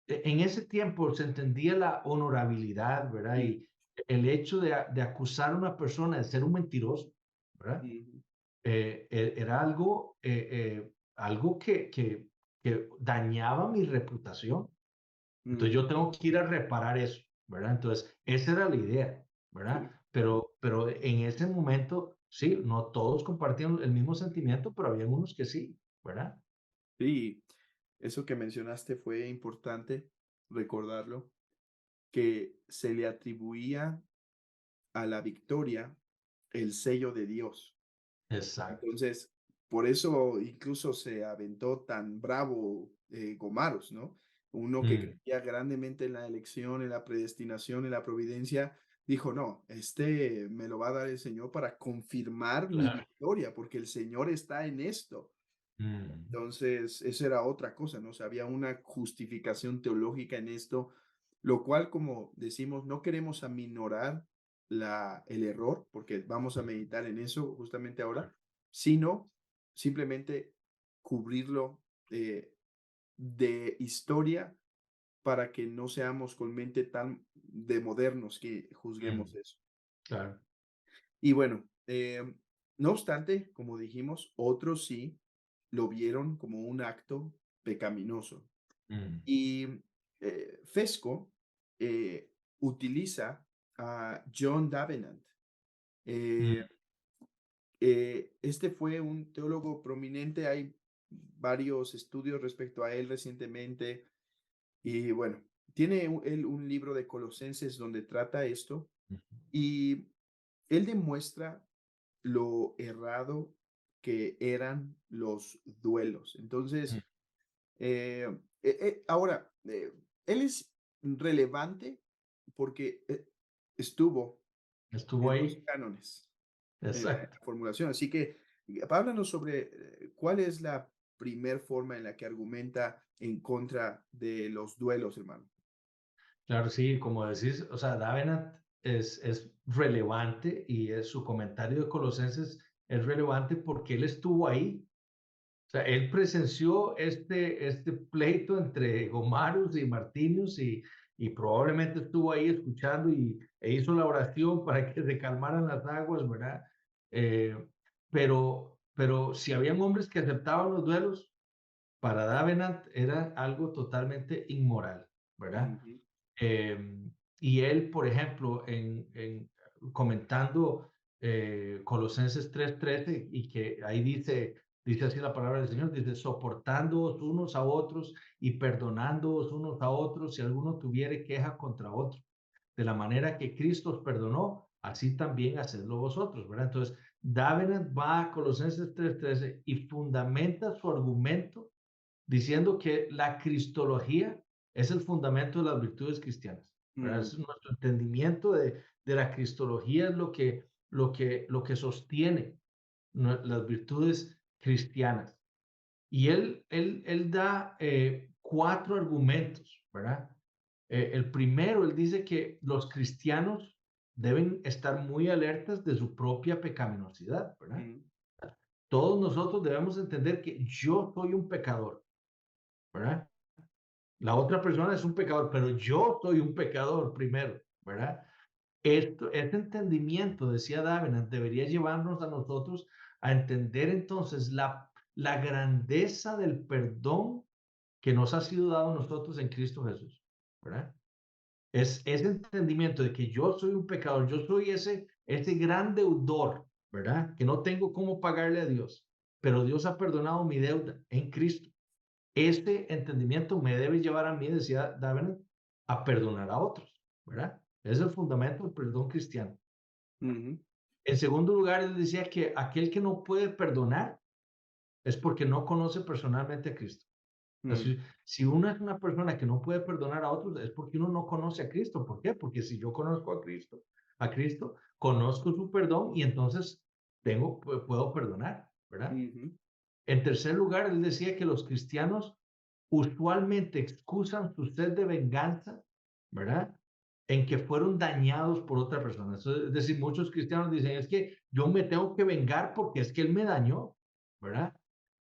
en ese tiempo se entendía la honorabilidad, ¿verdad? mm, Y el hecho de acusar a una persona de ser un mentiroso, ¿verdad? ujú, Era algo que dañaba mi reputación. Entonces ujú, yo tengo que ir a reparar eso, ¿verdad? Entonces, esa era la idea, sí. ¿verdad? Pero en ese momento, sí, no todos compartían el mismo sentimiento, pero había unos que sí, ¿verdad? Sí, eso que mencionaste fue importante recordarlo, que se le atribuía a la victoria el sello de Dios. Exacto. Entonces, por eso incluso se aventó tan bravo Gomaros, ¿no? Uno que Mm, creía grandemente en la elección, en la predestinación, en la providencia, dijo, no, este me lo va a dar el Señor para confirmar mi claro. victoria, porque el Señor está en esto. Mm, Entonces, eso era otra cosa, ¿no? O sea, había una justificación teológica en esto, lo cual, como decimos, no queremos aminorar el error, porque vamos a meditar en eso justamente ahora, sino simplemente cubrirlo de historia para que no seamos con mente tan de modernos que juzguemos mm, eso. claro. Y bueno, no obstante, como dijimos, otros sí lo vieron como un acto pecaminoso. Mm, Y Fesco utiliza a John Davenant. Eh, mm, este fue un teólogo prominente, hay varios estudios respecto a él recientemente. Y bueno, tiene él un libro de Colosenses donde trata esto mm, y él demuestra lo errado que eran los duelos. mm. Entonces, ahora, él es relevante porque estuvo Estuvo en los ahí. cánones, en Exacto. la formulación. Así que háblanos sobre cuál es la primer forma en la que argumenta en contra de los duelos, hermano. Claro, sí, como decís, o sea, Davenant es relevante y su comentario de Colosenses es relevante porque él estuvo ahí. O sea, él presenció este pleito entre Gomarus y Martinius y probablemente estuvo ahí escuchando e hizo la oración para que se calmaran las aguas, ¿verdad? Eh, pero si habían hombres que aceptaban los duelos, para Davenant era algo totalmente inmoral, ¿verdad? Ujú, Y él, por ejemplo, comentando Colosenses 3:13, y que ahí dice así la palabra del Señor, dice, soportándoos unos a otros y perdonándoos unos a otros si alguno tuviere queja contra otro. De la manera que Cristo os perdonó, así también hacedlo vosotros, ¿verdad? Entonces, Davenant va a Colosenses 3:13 y fundamenta su argumento diciendo que la cristología es el fundamento de las virtudes cristianas, ¿verdad? mm, Es nuestro entendimiento de la cristología es lo que sostiene las virtudes cristianas. Y él da 4 argumentos, ¿verdad? El primero, él dice que los cristianos deben estar muy alertas de su propia pecaminosidad, ¿verdad? mm, Todos nosotros debemos entender que yo soy un pecador, ¿verdad? La otra persona es un pecador, pero yo soy un pecador primero, ¿verdad? Este entendimiento, decía Davenant, debería llevarnos a nosotros a entender entonces la grandeza del perdón que nos ha sido dado a nosotros en Cristo Jesús, ¿verdad? Es ese entendimiento de que yo soy un pecador, yo soy ese gran deudor, ¿verdad? Que no tengo cómo pagarle a Dios, pero Dios ha perdonado mi deuda en Cristo. Este entendimiento me debe llevar a mí, decía Davenant, a perdonar a otros, ¿verdad? Es el fundamento del perdón cristiano. ujú, En segundo lugar, él decía que aquel que no puede perdonar es porque no conoce personalmente a Cristo. O sea, mm, si uno es una persona que no puede perdonar a otros, es porque uno no conoce a Cristo. ¿Por qué? Porque si yo conozco a Cristo, conozco su perdón y entonces puedo perdonar, ¿verdad? ujú, En tercer lugar, él decía que los cristianos usualmente excusan su sed de venganza, ¿verdad? En que fueron dañados por otra persona. Es decir, muchos cristianos dicen, es que yo me tengo que vengar porque es que él me dañó, ¿verdad?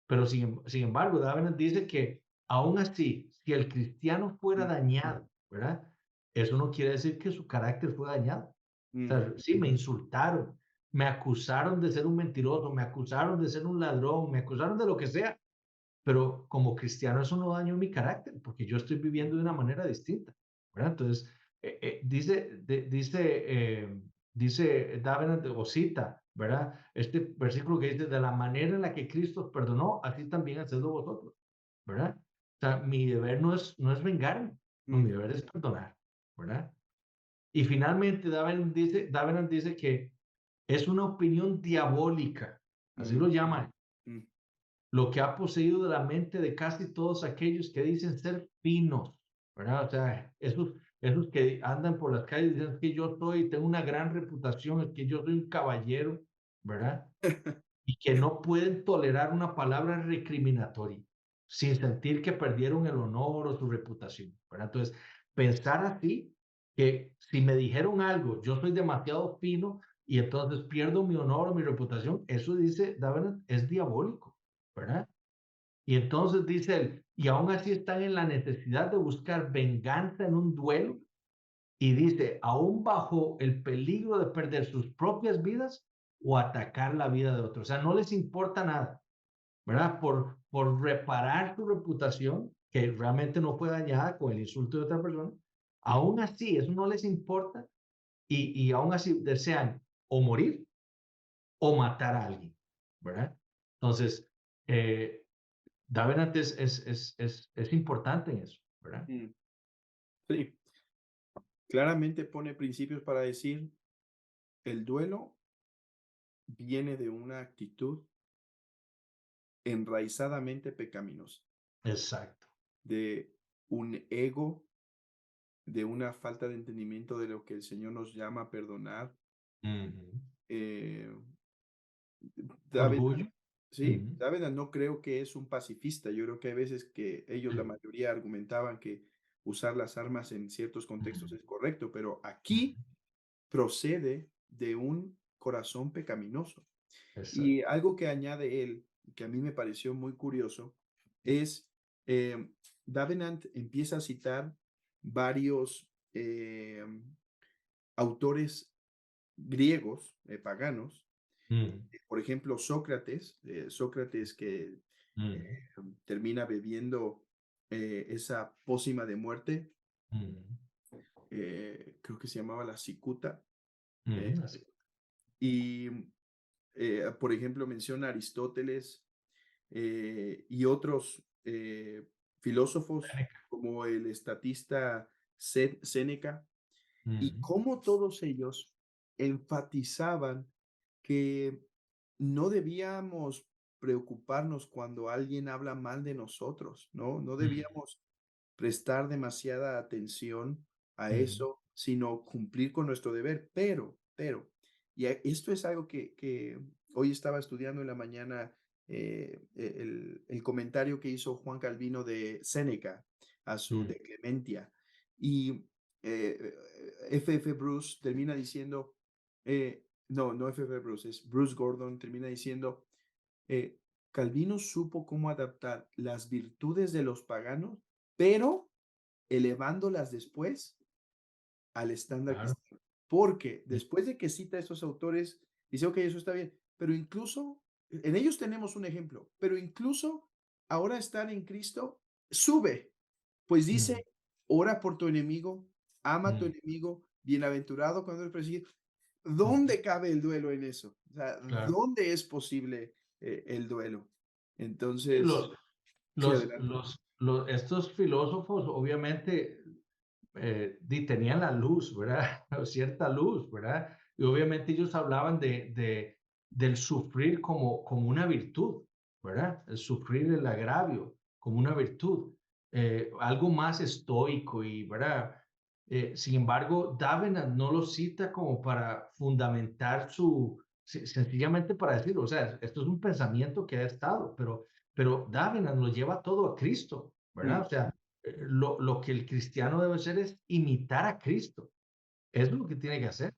Pero sin embargo, David dice que aún así, si el cristiano fuera mm, dañado, ¿verdad? Eso no quiere decir que su carácter fue dañado. O mm, sea, sí, me insultaron, me acusaron de ser un mentiroso, me acusaron de ser un ladrón, me acusaron de lo que sea, pero como cristiano eso no dañó mi carácter, porque yo estoy viviendo de una manera distinta, ¿verdad? Entonces, dice David, o cita, ¿verdad? Este versículo que dice, de la manera en la que Cristo os perdonó, así también hacedlo vosotros, ¿verdad? O sea, mi deber no es vengarme, no, mi mm, deber es perdonar, ¿verdad? Y finalmente, David dice que es una opinión diabólica, así mm, lo llama, mm, lo que ha poseído de la mente de casi todos aquellos que dicen ser finos, ¿verdad? O sea, esos que andan por las calles dicen "Es que yo tengo una gran reputación, es que yo soy un caballero, ¿verdad? Y que no pueden tolerar una palabra recriminatoria sin sentir que perdieron el honor o su reputación, ¿verdad? Entonces, pensar así, que si me dijeron algo, yo soy demasiado fino y entonces pierdo mi honor o mi reputación, eso dice David, es diabólico, ¿verdad? Y entonces dice él, y aún así están en la necesidad de buscar venganza en un duelo, y dice, aún bajo el peligro de perder sus propias vidas o atacar la vida de otros. O sea, no les importa nada, ¿verdad? Por reparar su reputación, que realmente no fue dañada con el insulto de otra persona, aún así, eso no les importa y aún así desean o morir o matar a alguien, ¿verdad? Entonces, eh, Davenant es importante en eso, ¿verdad? mm. Sí, claramente pone principios para decir, el duelo viene de una actitud enraizadamente pecaminosa, Exacto. de un ego, de una falta de entendimiento de lo que el Señor nos llama a perdonar. Ujú. Eh, David, Orgullo. sí, Ujú, David no creo que es un pacifista. Yo creo que hay veces que ellos, la mayoría, argumentaban que usar las armas en ciertos ujú, contextos es correcto, pero ujú. aquí procede de un corazón pecaminoso. Y Exacto. algo que añade él, que a mí me pareció muy curioso, es eh, Davenant empieza a citar varios autores griegos, paganos, Ujú, por ejemplo, Sócrates, Sócrates que ujú, termina bebiendo esa pócima de muerte, ujú, creo que se llamaba la cicuta, eh, ujú, así. y por ejemplo menciona Aristóteles y otros filósofos Séneca. como el estatista Séneca, y Ujú, cómo todos ellos enfatizaban que no debíamos preocuparnos cuando alguien habla mal de nosotros, ¿no? No ujú, debíamos prestar demasiada atención a ujú, eso, sino cumplir con nuestro deber. Pero, esto es algo que hoy estaba estudiando en la mañana el comentario que hizo Juan Calvino de Séneca a su mm, De Clementia. Y F.F. Bruce termina diciendo, no F.F. Bruce, es Bruce Gordon, termina diciendo, eh, Calvino supo cómo adaptar las virtudes de los paganos, pero elevándolas después al estándar claro, cristiano. Porque mm, después de que cita a estos autores, dice, ok, eso está bien, pero incluso en ellos tenemos un ejemplo, pero incluso ahora estar en Cristo sube, pues dice, mm, ora por tu enemigo, ama a tu mm, enemigo, bienaventurado cuando el persigue. mm, ¿Dónde cabe el duelo en eso? O sea, claro. ¿dónde es posible el duelo? Sí, Entonces, sí, adelante. estos filósofos obviamente tenían la luz, ¿verdad? Cierta luz, ¿verdad? Y obviamente ellos hablaban del sufrir como una virtud, ¿verdad? El sufrir el agravio como una virtud, algo más estoico y, ¿verdad? Sin embargo, Davenant no lo cita como para fundamentar sencillamente para decir, o sea, esto es un pensamiento que ha estado, pero Davenant lo lleva todo a Cristo, ¿verdad? Mm, O sea, lo que el cristiano debe hacer es imitar a Cristo. Es lo que tiene que hacer,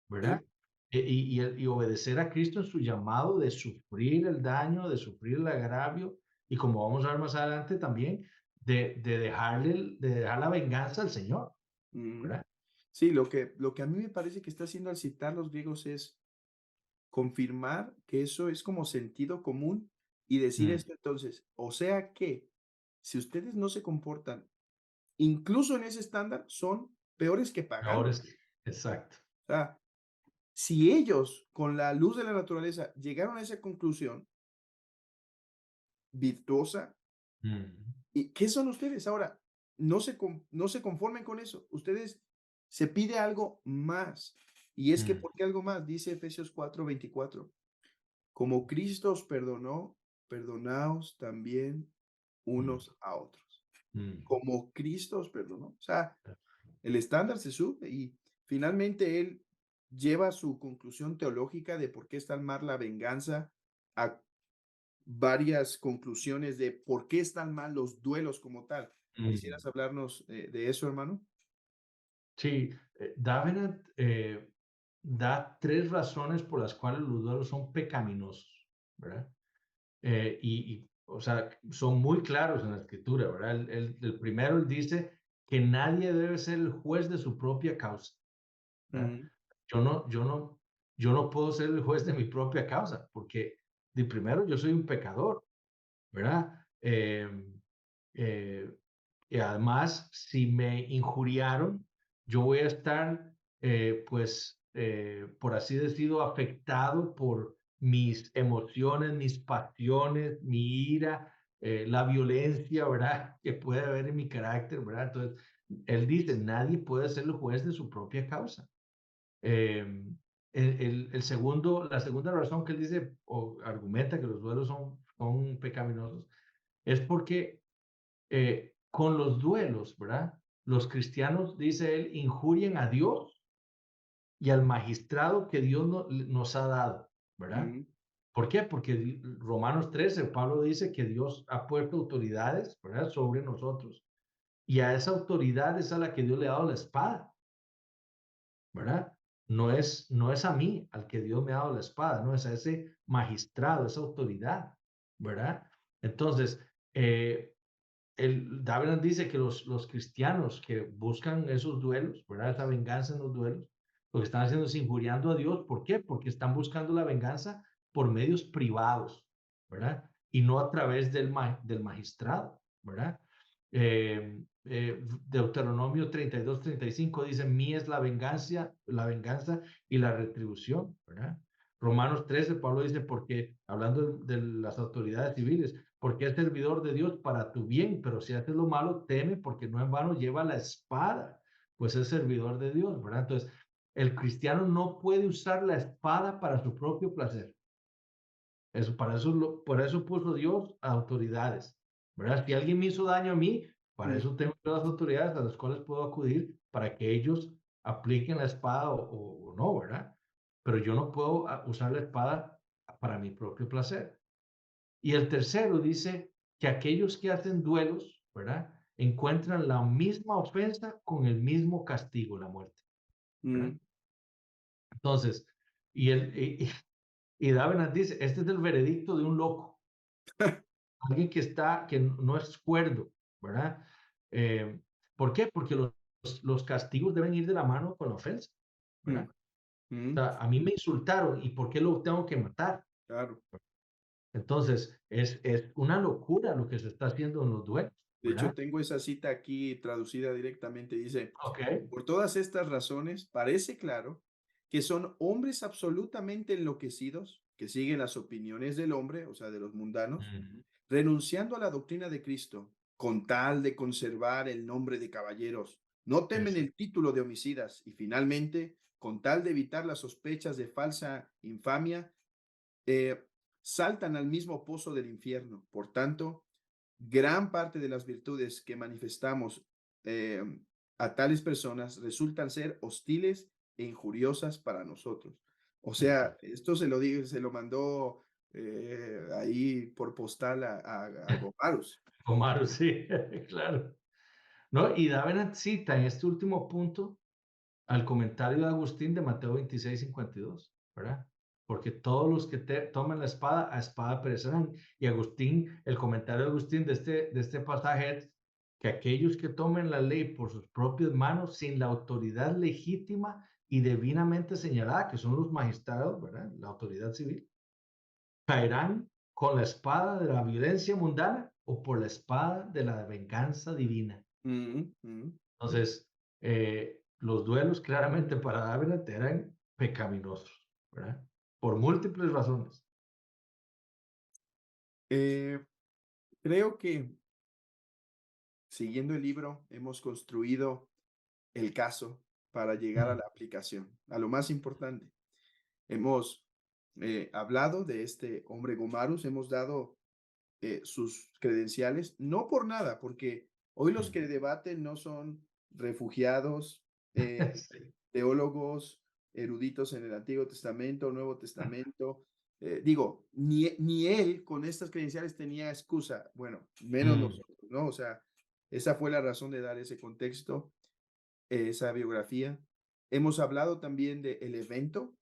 ¿verdad? sí. Y obedecer a Cristo en su llamado de sufrir el daño, de sufrir el agravio, y como vamos a ver más adelante también, de dejar la venganza al Señor, Ujú. ¿verdad? Sí, lo que a mí me parece que está haciendo al citar los griegos es confirmar que eso es como sentido común y decir Mm, esto entonces, o sea que si ustedes no se comportan, incluso en ese estándar, son peores que ahora paganos. es, exacto. O sea, si ellos con la luz de la naturaleza llegaron a esa conclusión virtuosa, Mm, ¿y qué son ustedes? Ahora, no se conformen con eso. Ustedes se pide algo más. Y es que, mm, ¿por qué algo más? Dice Efesios 4:24. Como Cristo os perdonó, perdonaos también mm, unos a otros. mm. Como Cristo os perdonó. O sea, el estándar se sube y finalmente él lleva su conclusión teológica de por qué es tan mal la venganza a varias conclusiones de por qué están mal los duelos como tal. Mm. ¿Quisieras hablarnos de eso, hermano? Sí, Davenant da tres razones por las cuales los duelos son pecaminosos, ¿verdad? O sea, son muy claros en la escritura, ¿verdad? El primero, él dice que nadie debe ser el juez de su propia causa, ¿verdad? Ujú, Yo no, yo no, yo no puedo ser el juez de mi propia causa, porque de primero yo soy un pecador, ¿verdad? Eh, y además, si me injuriaron, yo voy a estar, por así decirlo, afectado por mis emociones, mis pasiones, mi ira, la violencia, ¿verdad? Que puede haber en mi carácter, ¿verdad? Entonces, él dice, nadie puede ser el juez de su propia causa. Em, la segunda razón que él dice o argumenta que los duelos son pecaminosos es porque con los duelos, ¿verdad? Los cristianos, dice él, injurian a Dios y al magistrado que Dios nos ha dado, ¿verdad? ujú, ¿Por qué? Porque Romanos 13, Pablo dice que Dios ha puesto autoridades, ¿verdad? Sobre nosotros. Y a esa autoridad es a la que Dios le ha dado la espada, ¿verdad? No es a mí al que Dios me ha dado la espada, no es a ese magistrado, esa autoridad, ¿verdad? Entonces, eh, David dice que los cristianos que buscan esos duelos, ¿verdad? Esa venganza en los duelos, lo que están haciendo es injuriando a Dios. ¿Por qué? Porque están buscando la venganza por medios privados, ¿verdad? Y no a través del magistrado, ¿verdad? Deuteronomio 32-35 dice, mí es la venganza y la retribución, ¿verdad? Romanos 13, Pablo dice, porque hablando de las autoridades civiles, porque es servidor de Dios para tu bien, pero si haces lo malo, teme, porque no en vano lleva la espada, pues es servidor de Dios, ¿verdad? Entonces, el cristiano no puede usar la espada para su propio placer. Por eso puso Dios a autoridades, ¿verdad? Si alguien me hizo daño a mí, para mm. eso tengo las autoridades a las cuales puedo acudir para que ellos apliquen la espada o no, ¿verdad? Pero yo no puedo usar la espada para mi propio placer. Y el tercero dice que aquellos que hacen duelos, ¿verdad? Encuentran la misma ofensa con el mismo castigo, la muerte, ¿verdad? mm, Entonces, y, el, y Davenant dice, este es el veredicto de un loco, alguien que no es cuerdo, ¿verdad? Eh, ¿Por qué? Porque los castigos deben ir de la mano con la ofensa, mm, ¿verdad? O mm, sea, a mí me insultaron y ¿por qué lo tengo que matar? claro. Entonces, es una locura lo que se está haciendo en los duelos, De hecho, ¿verdad? tengo esa cita aquí traducida directamente. Dice, Ok. por todas estas razones, parece claro que son hombres absolutamente enloquecidos, que siguen las opiniones del hombre, o sea, de los mundanos, Ujú. renunciando a la doctrina de Cristo, con tal de conservar el nombre de caballeros. No temen Eso. el título de homicidas y finalmente, con tal de evitar las sospechas de falsa infamia, eh, saltan al mismo pozo del infierno. Por tanto, gran parte de las virtudes que manifestamos eh, a tales personas resultan ser hostiles e injuriosas para nosotros. O sea, Exacto. esto se lo digo, se lo mandó ahí por postal a Gomarus. Omar, sí, claro. No, y da una cita en este último punto al comentario de Agustín de Mateo 26:52, ¿verdad? Porque todos los que toman la espada, a espada perecerán. Y Agustín, el comentario de Agustín de este pasaje es que aquellos que tomen la ley por sus propias manos, sin la autoridad legítima y divinamente señalada, que son los magistrados, ¿verdad? La autoridad civil, caerán con la espada de la violencia mundana o por la espada de la venganza divina. Mm, mm. Entonces, los duelos claramente para Dávila eran pecaminosos, ¿verdad? Por múltiples razones. Eh, creo que siguiendo el libro hemos construido el caso para llegar a Mm, la aplicación, a lo más importante. Hemos hablado de este hombre Gomarus, hemos dado sus credenciales, no por nada, porque hoy los mm. que debaten no son refugiados, Sí. teólogos, eruditos en el Antiguo Testamento, Nuevo Testamento. Digo, ni él con estas credenciales tenía excusa, bueno, menos Mm, nosotros, ¿no? O sea, esa fue la razón de dar ese contexto, esa biografía. Hemos hablado también del evento.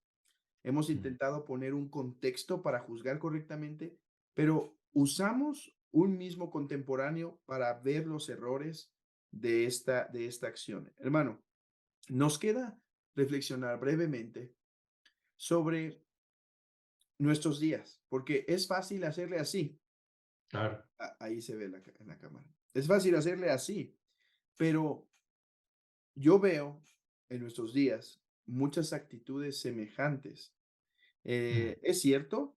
Hemos mm, intentado poner un contexto para juzgar correctamente, pero usamos un mismo contemporáneo para ver los errores de esta acción. Hermano, nos queda reflexionar brevemente sobre nuestros días, porque es fácil hacerle así. claro. Ahí se ve en la cámara. Es fácil hacerle así, pero yo veo en nuestros días muchas actitudes semejantes. Mm, Es cierto,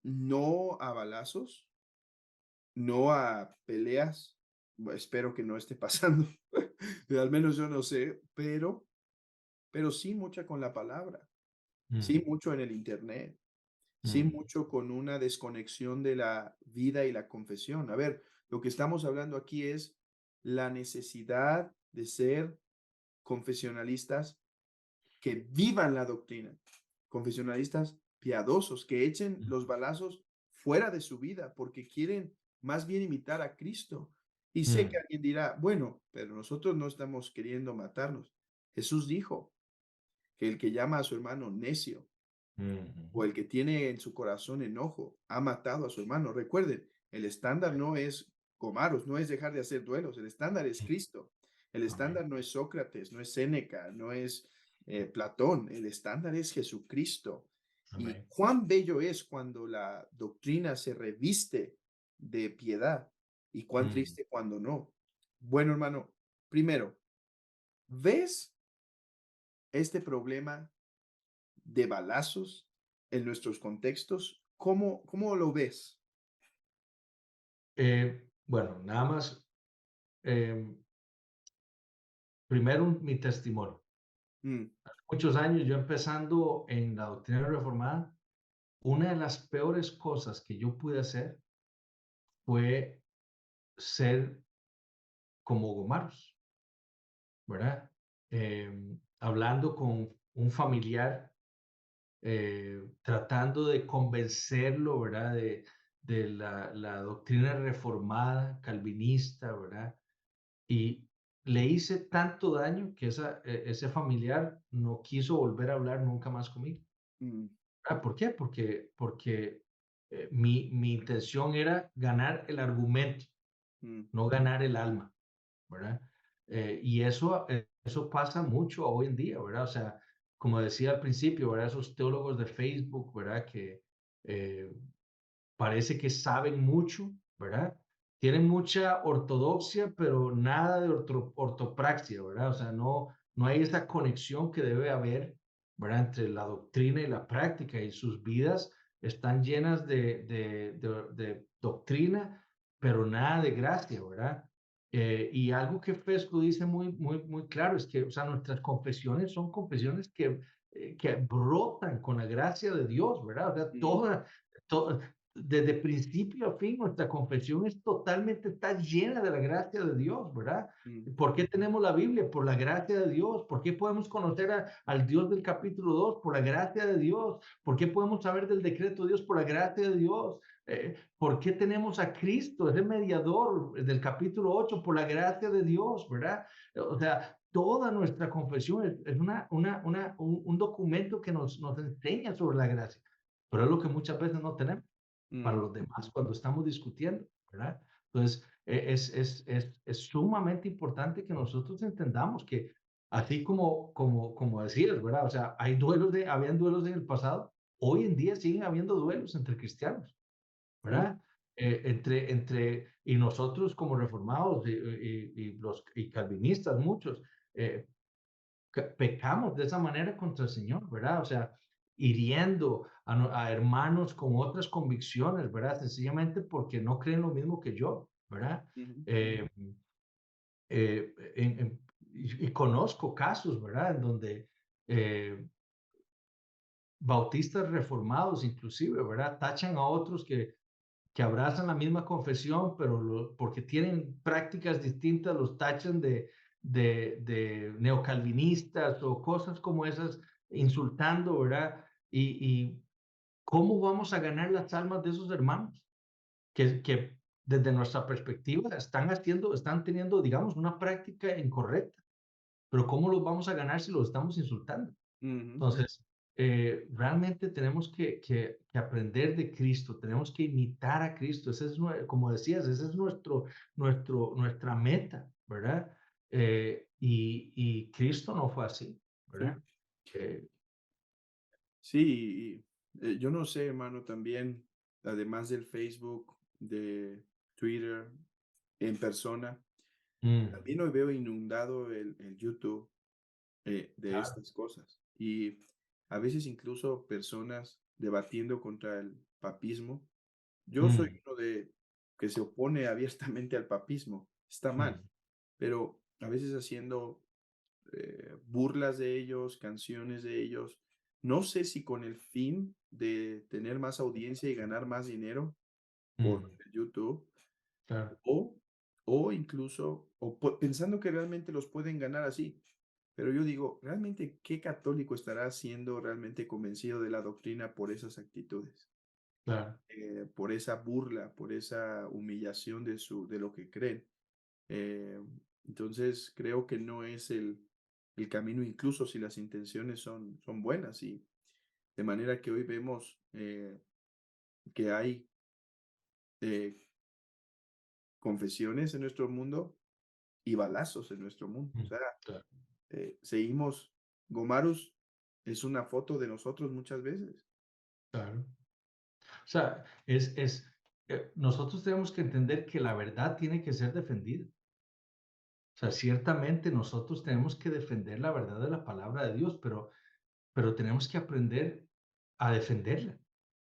no a balazos, no a peleas, espero que no esté pasando, al menos yo no sé, pero sí mucha con la palabra, sí mm, mucho en el internet, sí mm, mucho con una desconexión de la vida y la confesión. A ver, lo que estamos hablando aquí es la necesidad de ser confesionalistas que vivan la doctrina, confesionalistas piadosos, que echen mm, los balazos fuera de su vida porque quieren más bien imitar a Cristo. Y sé que mm, alguien dirá, bueno, pero nosotros no estamos queriendo matarnos. Jesús dijo que el que llama a su hermano necio o mm, el que tiene en su corazón enojo ha matado a su hermano. Recuerden, el estándar no es Gomaros, no es dejar de hacer duelos, el estándar es mm. Cristo. El Amén. estándar no es Sócrates, no es Séneca, no es Platón, el estándar es Jesucristo. Y Amén. cuán bello es cuando la doctrina se reviste de piedad y cuán Mm. triste cuando no. Bueno, hermano, primero, ¿ves este problema de balazos en nuestros contextos? ¿Cómo lo ves? Bueno, nada más, em, primero mi testimonio. Mm, Muchos años yo empezando en la doctrina reformada, una de las peores cosas que yo pude hacer fue ser como Gomaros, ¿verdad? Hablando con un familiar, tratando de convencerlo, ¿verdad? de la doctrina reformada, calvinista, ¿verdad? Y le hice tanto daño que ese familiar no quiso volver a hablar nunca más conmigo. mm, ¿Por qué? Porque mi intención era ganar el argumento, mm, no ganar el alma, ¿verdad? Y eso pasa mucho hoy en día, ¿verdad? O sea, como decía al principio, ¿verdad? Esos teólogos de Facebook, ¿verdad? Que eh, parece que saben mucho, ¿verdad? Tienen mucha ortodoxia, pero nada de ortopraxia, ¿verdad? O sea, no hay esa conexión que debe haber, ¿verdad? Entre la doctrina y la práctica, y sus vidas están llenas de doctrina, pero nada de gracia, ¿verdad? Y algo que Fesco dice muy claro es que, o sea, nuestras confesiones son confesiones que brotan con la gracia de Dios, ¿verdad? O sea, mm, toda, desde principio a fin, nuestra confesión está llena de la gracia de Dios, ¿verdad? mm, ¿Por qué tenemos la Biblia? Por la gracia de Dios. ¿Por qué podemos conocer al Dios del capítulo 2? Por la gracia de Dios. ¿Por qué podemos saber del decreto de Dios? Por la gracia de Dios. ¿Por qué tenemos a Cristo, ese mediador del capítulo 8? Por la gracia de Dios, ¿verdad? O sea, toda nuestra confesión es un documento que nos enseña sobre la gracia, pero es lo que muchas veces no tenemos para mm, los demás cuando estamos discutiendo, ¿verdad? Entonces, es sumamente importante que nosotros entendamos que, así como decías, ¿verdad? O sea, habían duelos en el pasado, hoy en día siguen habiendo duelos entre cristianos, mm, ¿verdad? Y nosotros como reformados y calvinistas, muchos, eh, pecamos de esa manera contra el Señor, ¿verdad? O sea, hiriendo a hermanos con otras convicciones, ¿verdad? Sencillamente porque no creen lo mismo que yo, ¿verdad? ujú, Eh, y conozco casos, ¿verdad? En donde eh, bautistas reformados, inclusive, ¿verdad? Tachan a otros que abrazan la misma confesión, pero porque tienen prácticas distintas, los tachan de neocalvinistas o cosas como esas, insultando, ¿verdad? Y ¿cómo vamos a ganar las almas de esos hermanos? Que desde nuestra perspectiva están teniendo, digamos, una práctica incorrecta, pero ¿cómo los vamos a ganar si los estamos insultando? ujú, Entonces, realmente tenemos que aprender de Cristo, tenemos que imitar a Cristo. Ese es, como decías, ese es nuestra meta, ¿verdad? Y Cristo no fue así, sí. ¿verdad? Eh, Sí, y, yo no sé, hermano, también, además del Facebook, de Twitter, en persona, mm, también hoy veo inundado el YouTube de claro. estas cosas. Y a veces incluso personas debatiendo contra el papismo. Yo soy Mm, uno de que se opone abiertamente al papismo. Está mal, mm, pero a veces haciendo burlas de ellos, canciones de ellos. No sé si con el fin de tener más audiencia y ganar más dinero por mm, YouTube claro. o, o incluso pensando que realmente los pueden ganar así. Pero yo digo, ¿realmente qué católico estará siendo realmente convencido de la doctrina por esas actitudes? Claro. Por esa burla, por esa humillación de lo que creen. Eh, entonces, creo que no es el camino, incluso si las intenciones son buenas. Y de manera que hoy vemos que hay eh, confesiones en nuestro mundo y balazos en nuestro mundo. O Mm, sea, claro. seguimos, Gomarus es una foto de nosotros muchas veces. Claro. O sea, nosotros tenemos que entender que la verdad tiene que ser defendida. O sea, ciertamente nosotros tenemos que defender la verdad de la palabra de Dios, pero tenemos que aprender a defenderla,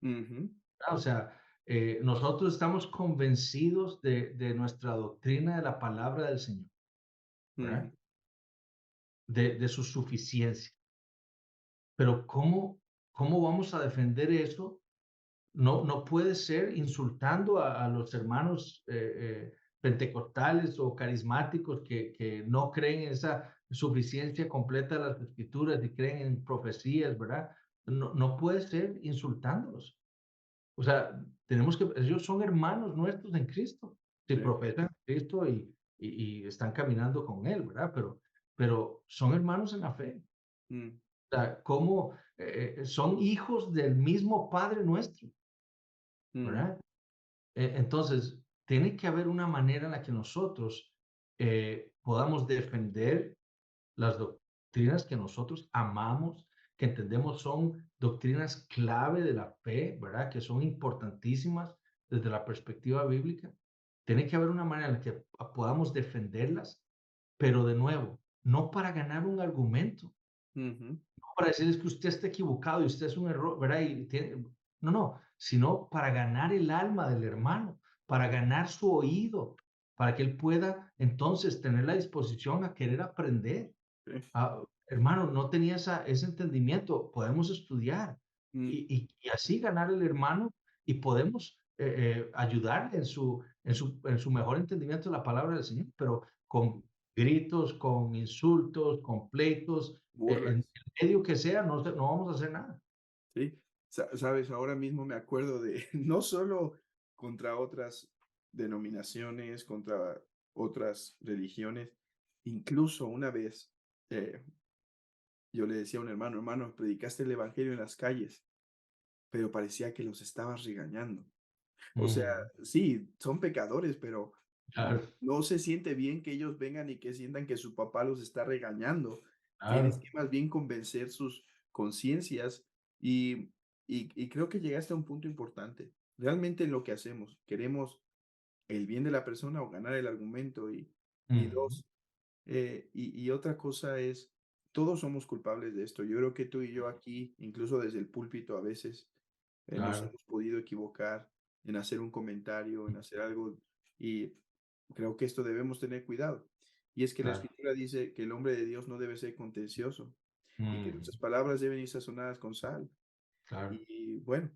Ujú, ¿verdad? O sea, nosotros estamos convencidos de nuestra doctrina de la palabra del Señor, ujú, ¿verdad? De su suficiencia. Pero ¿cómo vamos a defender eso? No puede ser insultando a los hermanos pentecostales o carismáticos que no creen en esa suficiencia completa de las escrituras y creen en profecías, ¿verdad? No puede ser insultándolos. O sea, tenemos que, ellos son hermanos nuestros en Cristo, si Sí. profesan Cristo y están caminando con Él, ¿verdad? Pero son hermanos en la fe. Mm, O sea, como son hijos del mismo Padre nuestro, mm, ¿verdad? Entonces, tiene que haber una manera en la que nosotros podamos defender las doctrinas que nosotros amamos, que entendemos son doctrinas clave de la fe, ¿verdad? Que son importantísimas desde la perspectiva bíblica. Tiene que haber una manera en la que podamos defenderlas, pero de nuevo, no para ganar un argumento, ujú, no para decirles que usted está equivocado y usted es un error, ¿verdad? No, no, sino para ganar el alma del hermano, para ganar su oído, para que él pueda entonces tener la disposición a querer aprender. sí, Hermano, no tenía ese entendimiento, podemos estudiar mm, y así ganar el hermano y podemos ayudarle en su mejor entendimiento de la palabra del Señor, pero con gritos, con insultos, con pleitos, en burlas. el medio que sea, no vamos a hacer nada. Sí, sabes, ahora mismo me acuerdo de no solo contra otras denominaciones, contra otras religiones, incluso una vez eh, yo le decía a un hermano, hermano, predicaste el evangelio en las calles, pero parecía que los estabas regañando. O sea, Mm, sí, son pecadores, pero claro, no se siente bien que ellos vengan y que sientan que su papá los está regañando. Tienes claro. que más bien convencer sus conciencias y, y creo que llegaste a un punto importante. Realmente en lo que hacemos, queremos el bien de la persona o ganar el argumento y Ujú, dos, y otra cosa es, todos somos culpables de esto. Yo creo que tú y yo aquí, incluso desde el púlpito a veces, nos claro, hemos podido equivocar en hacer un comentario, en hacer algo, y creo que esto debemos tener cuidado. Y es que la claro. escritura dice que el hombre de Dios no debe ser contencioso y que Ujú, nuestras palabras deben ir sazonadas con sal. claro. Y bueno,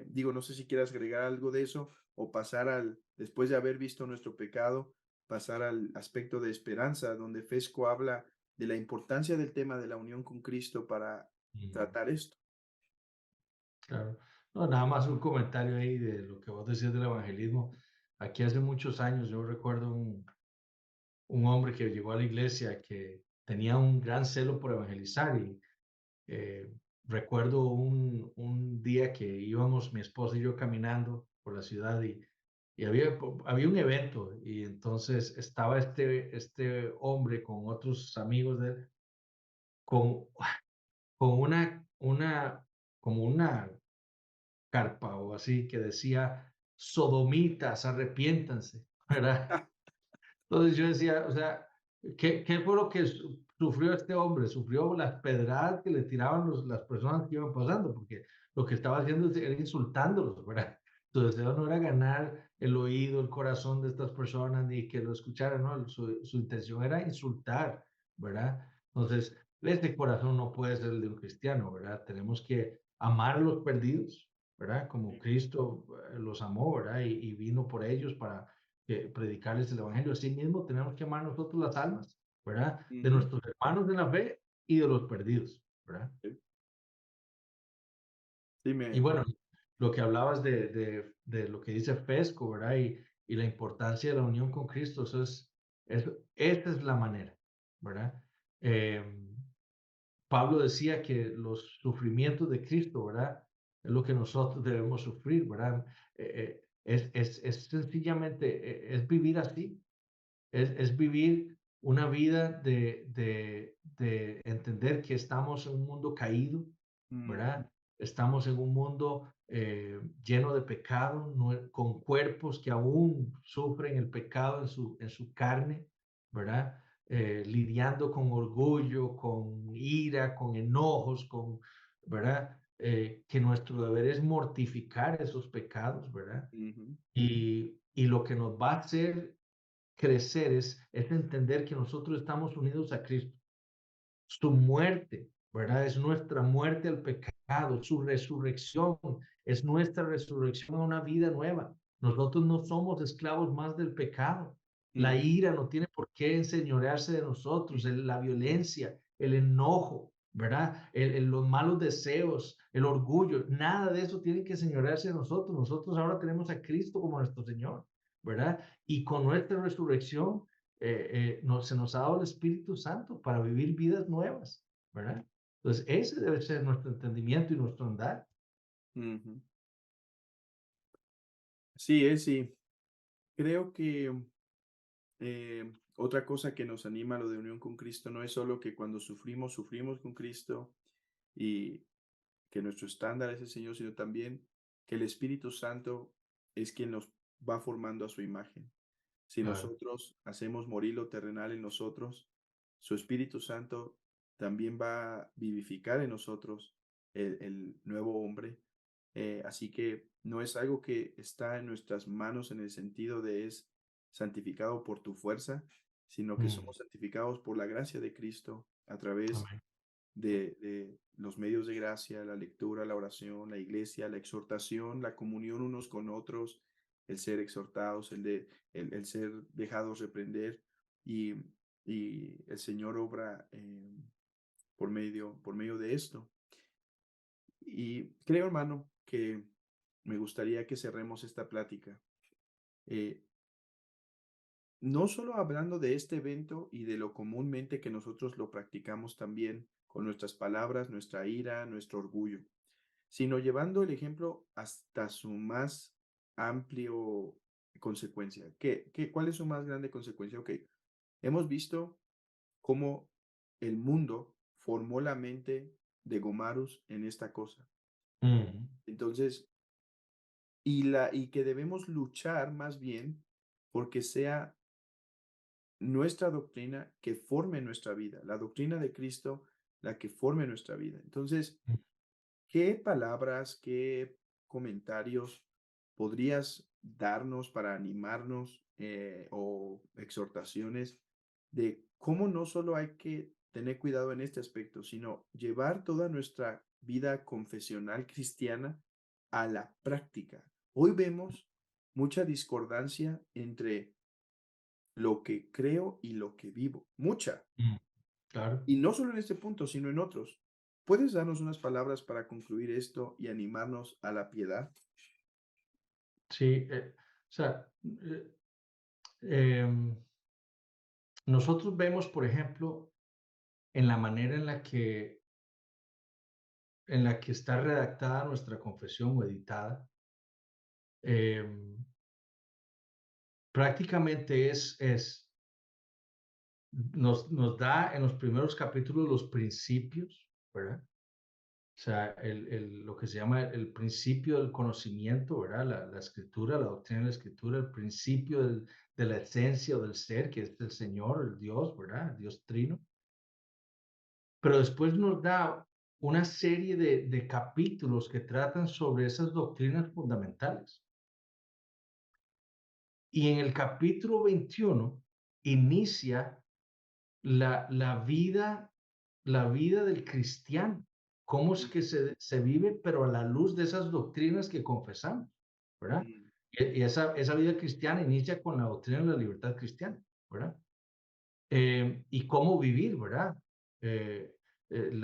digo, no sé si quieras agregar algo de eso o pasar después de haber visto nuestro pecado, pasar al aspecto de esperanza, donde Fesco habla de la importancia del tema de la unión con Cristo para Mm, tratar esto. claro. No, nada más un comentario ahí de lo que vos decías del evangelismo. Aquí hace muchos años yo recuerdo un hombre que llegó a la iglesia que tenía un gran celo por evangelizar y eh, recuerdo un día que íbamos mi esposa y yo caminando por la ciudad y había un evento y entonces estaba este hombre con otros amigos de él con, con como una carpa o así que decía, sodomitas, arrepiéntanse, ¿verdad? Entonces yo decía, o sea, ¿qué fue lo que sufrió este hombre? Sufrió las pedradas que le tiraban las personas que iban pasando, porque lo que estaba haciendo era insultándolos, ¿verdad? Su deseo no era ganar el oído, el corazón de estas personas, ni que lo escucharan, ¿no? Su intención era insultar, ¿verdad? Entonces, este corazón no puede ser el de un cristiano, ¿verdad? Tenemos que amar a los perdidos, ¿verdad? Como Cristo los amó, ¿verdad? Y vino por ellos para predicarles el evangelio. Así mismo tenemos que amar nosotros las almas, ¿verdad? De Ujú, nuestros hermanos de la fe y de los perdidos, ¿verdad? sí. Sí, Y bueno, lo que hablabas de lo que dice Fesco, ¿verdad? Y la importancia de la unión con Cristo, esa es la manera, ¿verdad? Em, Pablo decía que los sufrimientos de Cristo, ¿verdad? Es lo que nosotros debemos sufrir, ¿verdad? Es sencillamente, es vivir así, es vivir una vida de entender que estamos en un mundo caído, mm, ¿verdad? Estamos en un mundo lleno de pecado, con cuerpos que aún sufren el pecado en su carne, ¿verdad? Lidiando con orgullo, con ira, con enojos, ¿verdad? Que nuestro deber es mortificar esos pecados, ¿verdad? ujú, Y lo que nos va a hacer crecer es entender que nosotros estamos unidos a Cristo. Su muerte, ¿verdad? Es nuestra muerte al pecado. Su resurrección es nuestra resurrección a una vida nueva. Nosotros no somos esclavos más del pecado. La ujú, ira no tiene por qué enseñorearse de nosotros. La violencia, el enojo, ¿verdad? Los malos deseos, el orgullo, nada de eso tiene que señorearse de nosotros. Nosotros ahora tenemos a Cristo como nuestro Señor, ¿verdad? Y con nuestra resurrección se nos ha dado el Espíritu Santo para vivir vidas nuevas, ¿verdad? Entonces, ese debe ser nuestro entendimiento y nuestro andar. Ujú. Sí, es, sí. Creo que otra cosa que nos anima a lo de unión con Cristo no es solo que cuando sufrimos, sufrimos con Cristo y que nuestro estándar es el Señor, sino también que el Espíritu Santo es quien nos va formando a su imagen. Si Claro. nosotros hacemos morir lo terrenal en nosotros, su Espíritu Santo también va a vivificar en nosotros el nuevo hombre. Así que no es algo que está en nuestras manos en el sentido de es santificado por tu fuerza, sino que Mm, somos santificados por la gracia de Cristo a través amén. de los medios de gracia, la lectura, la oración, la iglesia, la exhortación, la comunión unos con otros, el ser exhortados, el ser dejados reprender y, y el Señor obra por medio de esto. Y creo, hermano, que me gustaría que cerremos esta plática. eh, no solo hablando de este evento y de lo comúnmente que nosotros lo practicamos también con nuestras palabras, nuestra ira, nuestro orgullo, sino llevando el ejemplo hasta su más amplio consecuencia. ¿Cuál es su más grande consecuencia? Ok, hemos visto cómo el mundo formó la mente de Gomarus en esta cosa. Mm, Entonces, y que debemos luchar más bien porque sea nuestra doctrina que forme nuestra vida, la doctrina de Cristo, la que forme nuestra vida. Entonces, mm, ¿qué palabras, qué comentarios podrías darnos para animarnos o exhortaciones de cómo no solo hay que tener cuidado en este aspecto, sino llevar toda nuestra vida confesional cristiana a la práctica? Hoy vemos mucha discordancia entre lo que creo y lo que vivo, mucha. mm, claro. Y no solo en este punto, sino en otros. ¿Puedes darnos unas palabras para concluir esto y animarnos a la piedad? Sí, o sea, em, nosotros vemos, por ejemplo, en la manera en la que está redactada nuestra confesión o editada, em, prácticamente nos da en los primeros capítulos los principios, ¿verdad? O sea, lo que se llama el principio del conocimiento, ¿verdad? La escritura, la doctrina de la escritura, el principio de la esencia o del ser, que es el Señor, el Dios, ¿verdad? El Dios trino. Pero después nos da una serie de capítulos que tratan sobre esas doctrinas fundamentales. Y en el capítulo 21 inicia la, la vida, la vida del cristiano, cómo es Mm, que se vive, pero a la luz de esas doctrinas que confesamos, ¿verdad? mm, Y esa vida cristiana inicia con la doctrina de la libertad cristiana, ¿verdad? Y cómo vivir, ¿verdad? Eh, el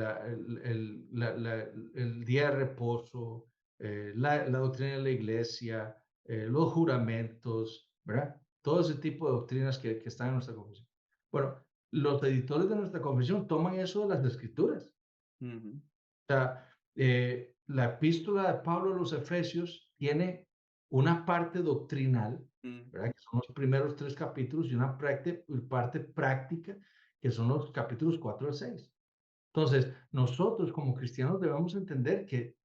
día de reposo, la doctrina de la iglesia, los juramentos, ¿verdad? Todo ese tipo de doctrinas que están en nuestra confesión. Bueno, los editores de nuestra confesión toman eso de las escrituras. ujú, O sea, la epístola de Pablo a los Efesios tiene una parte doctrinal, mm, ¿verdad? Que son los primeros 3 capítulos, y una parte práctica, que son los capítulos 4 al 6. Entonces, nosotros como cristianos debemos entender que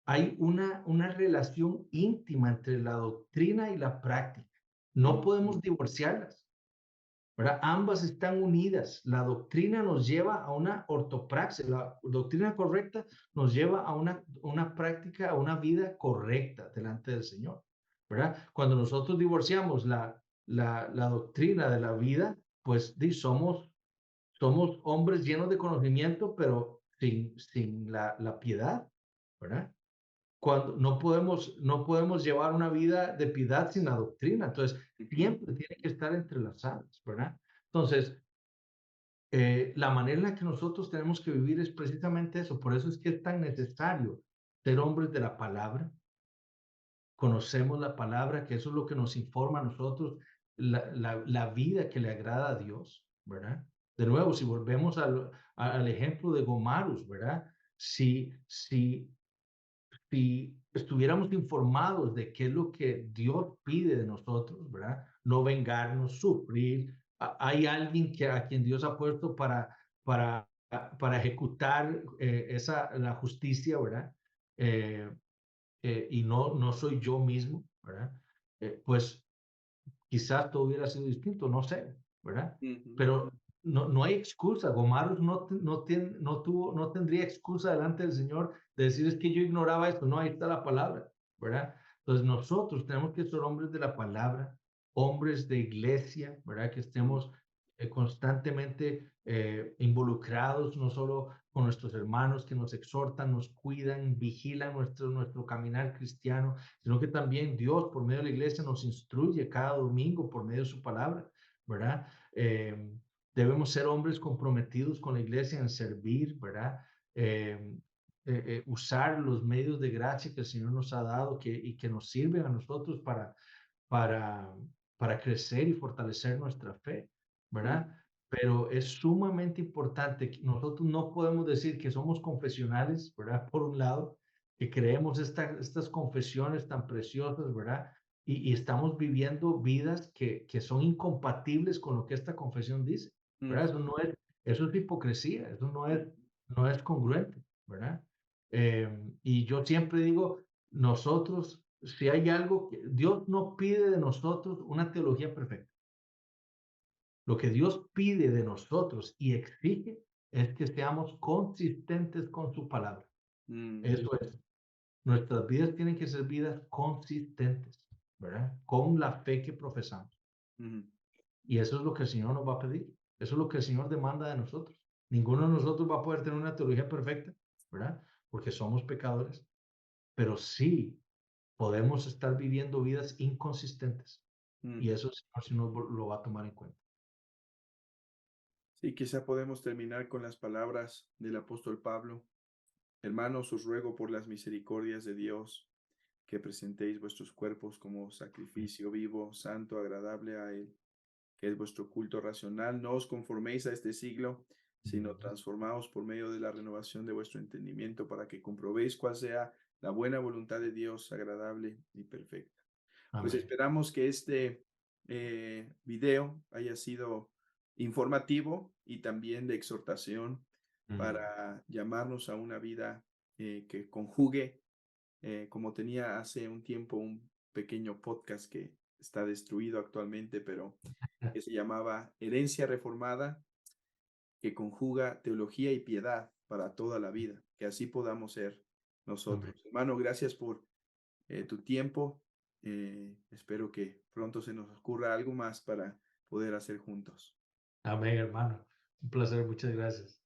hay una relación íntima entre la doctrina y la práctica. No mm, podemos divorciarlas. ¿Verdad? Ambas están unidas. La doctrina nos lleva a una ortopraxia, la doctrina correcta nos lleva a una práctica, a una vida correcta delante del Señor, ¿verdad? Cuando nosotros divorciamos la doctrina de la vida, pues somos hombres llenos de conocimiento, pero sin la piedad, ¿verdad? Cuando no podemos llevar una vida de piedad sin la doctrina. Entonces, ujú, siempre tiene que estar entrelazadas, ¿verdad? Entonces, la manera en la que nosotros tenemos que vivir es precisamente eso. Por eso es que es tan necesario ser hombres de la palabra. Conocemos la palabra, que eso es lo que nos informa a nosotros la vida que le agrada a Dios, ¿verdad? De nuevo, si volvemos al ejemplo de Gomarus, ¿verdad? Si estuviéramos informados de qué es lo que Dios pide de nosotros, ¿verdad? No vengarnos, sufrir. Hay alguien a quien Dios ha puesto para, para ejecutar la justicia, ¿verdad? Eh, y no soy yo mismo, ¿verdad? Pues quizás todo hubiera sido distinto, no sé, ¿verdad? Ujú, Pero no hay excusa. Gomarus no tendría excusa delante del Señor de decir es que yo ignoraba esto. No, ahí está la palabra, ¿verdad? Entonces nosotros tenemos que ser hombres de la palabra, hombres de iglesia, ¿verdad? Que ujú, estemos constantemente involucrados, no solo con nuestros hermanos que nos exhortan, nos cuidan, vigilan nuestro caminar cristiano, sino que también Dios por medio de la iglesia nos instruye cada domingo por medio de su palabra, ¿verdad? Eh, Debemos ser hombres comprometidos con la iglesia en servir, ¿verdad? Eh, Usar los medios de gracia que el Señor nos ha dado y que nos sirven a nosotros para, para crecer y fortalecer nuestra fe, ujú, ¿verdad? Pero es sumamente importante que nosotros no podemos decir que somos confesionales, ¿verdad? Por un lado, que creemos estas confesiones tan preciosas, ¿verdad? Y estamos viviendo vidas que son incompatibles con lo que esta confesión dice, ¿verdad? ujú, Eso es hipocresía, eso ujú, no es congruente, ¿verdad? Y yo siempre digo, nosotros, si hay algo que Dios no pide de nosotros una teología perfecta. Lo que Dios pide de nosotros y exige es que seamos consistentes con su palabra. mm, Eso es. Nuestras vidas tienen que ser vidas consistentes, ¿verdad? Con la fe que profesamos. ujú. Y eso es lo que el Señor nos va a pedir. Eso es lo que el Señor demanda de nosotros. Ninguno de nosotros va a poder tener una teología perfecta, ¿verdad? Porque somos pecadores. Pero sí podemos estar viviendo vidas inconsistentes. Y Ujú. eso el Señor sí nos lo va a tomar en cuenta. Sí, quizá podemos terminar con las palabras del apóstol Pablo. Hermanos, os ruego por las misericordias de Dios que presentéis vuestros cuerpos como sacrificio vivo, santo, agradable a Él, que es vuestro culto racional. No os conforméis a este siglo, sino Ujú. transformaos por medio de la renovación de vuestro entendimiento para que comprobéis cuál sea la buena voluntad de Dios, agradable y perfecta. Pues Amén. esperamos que este video haya sido informativo y también de exhortación Mm. para llamarnos a una vida que conjugue, como tenía hace un tiempo un pequeño podcast que está destruido actualmente, pero que se llamaba Herencia Reformada, que conjuga teología y piedad para toda la vida, que así podamos ser Amén. nosotros. Hermano, gracias por tu tiempo. Espero que pronto se nos ocurra algo más para poder hacer juntos. Amén, hermano. Un placer. Muchas gracias.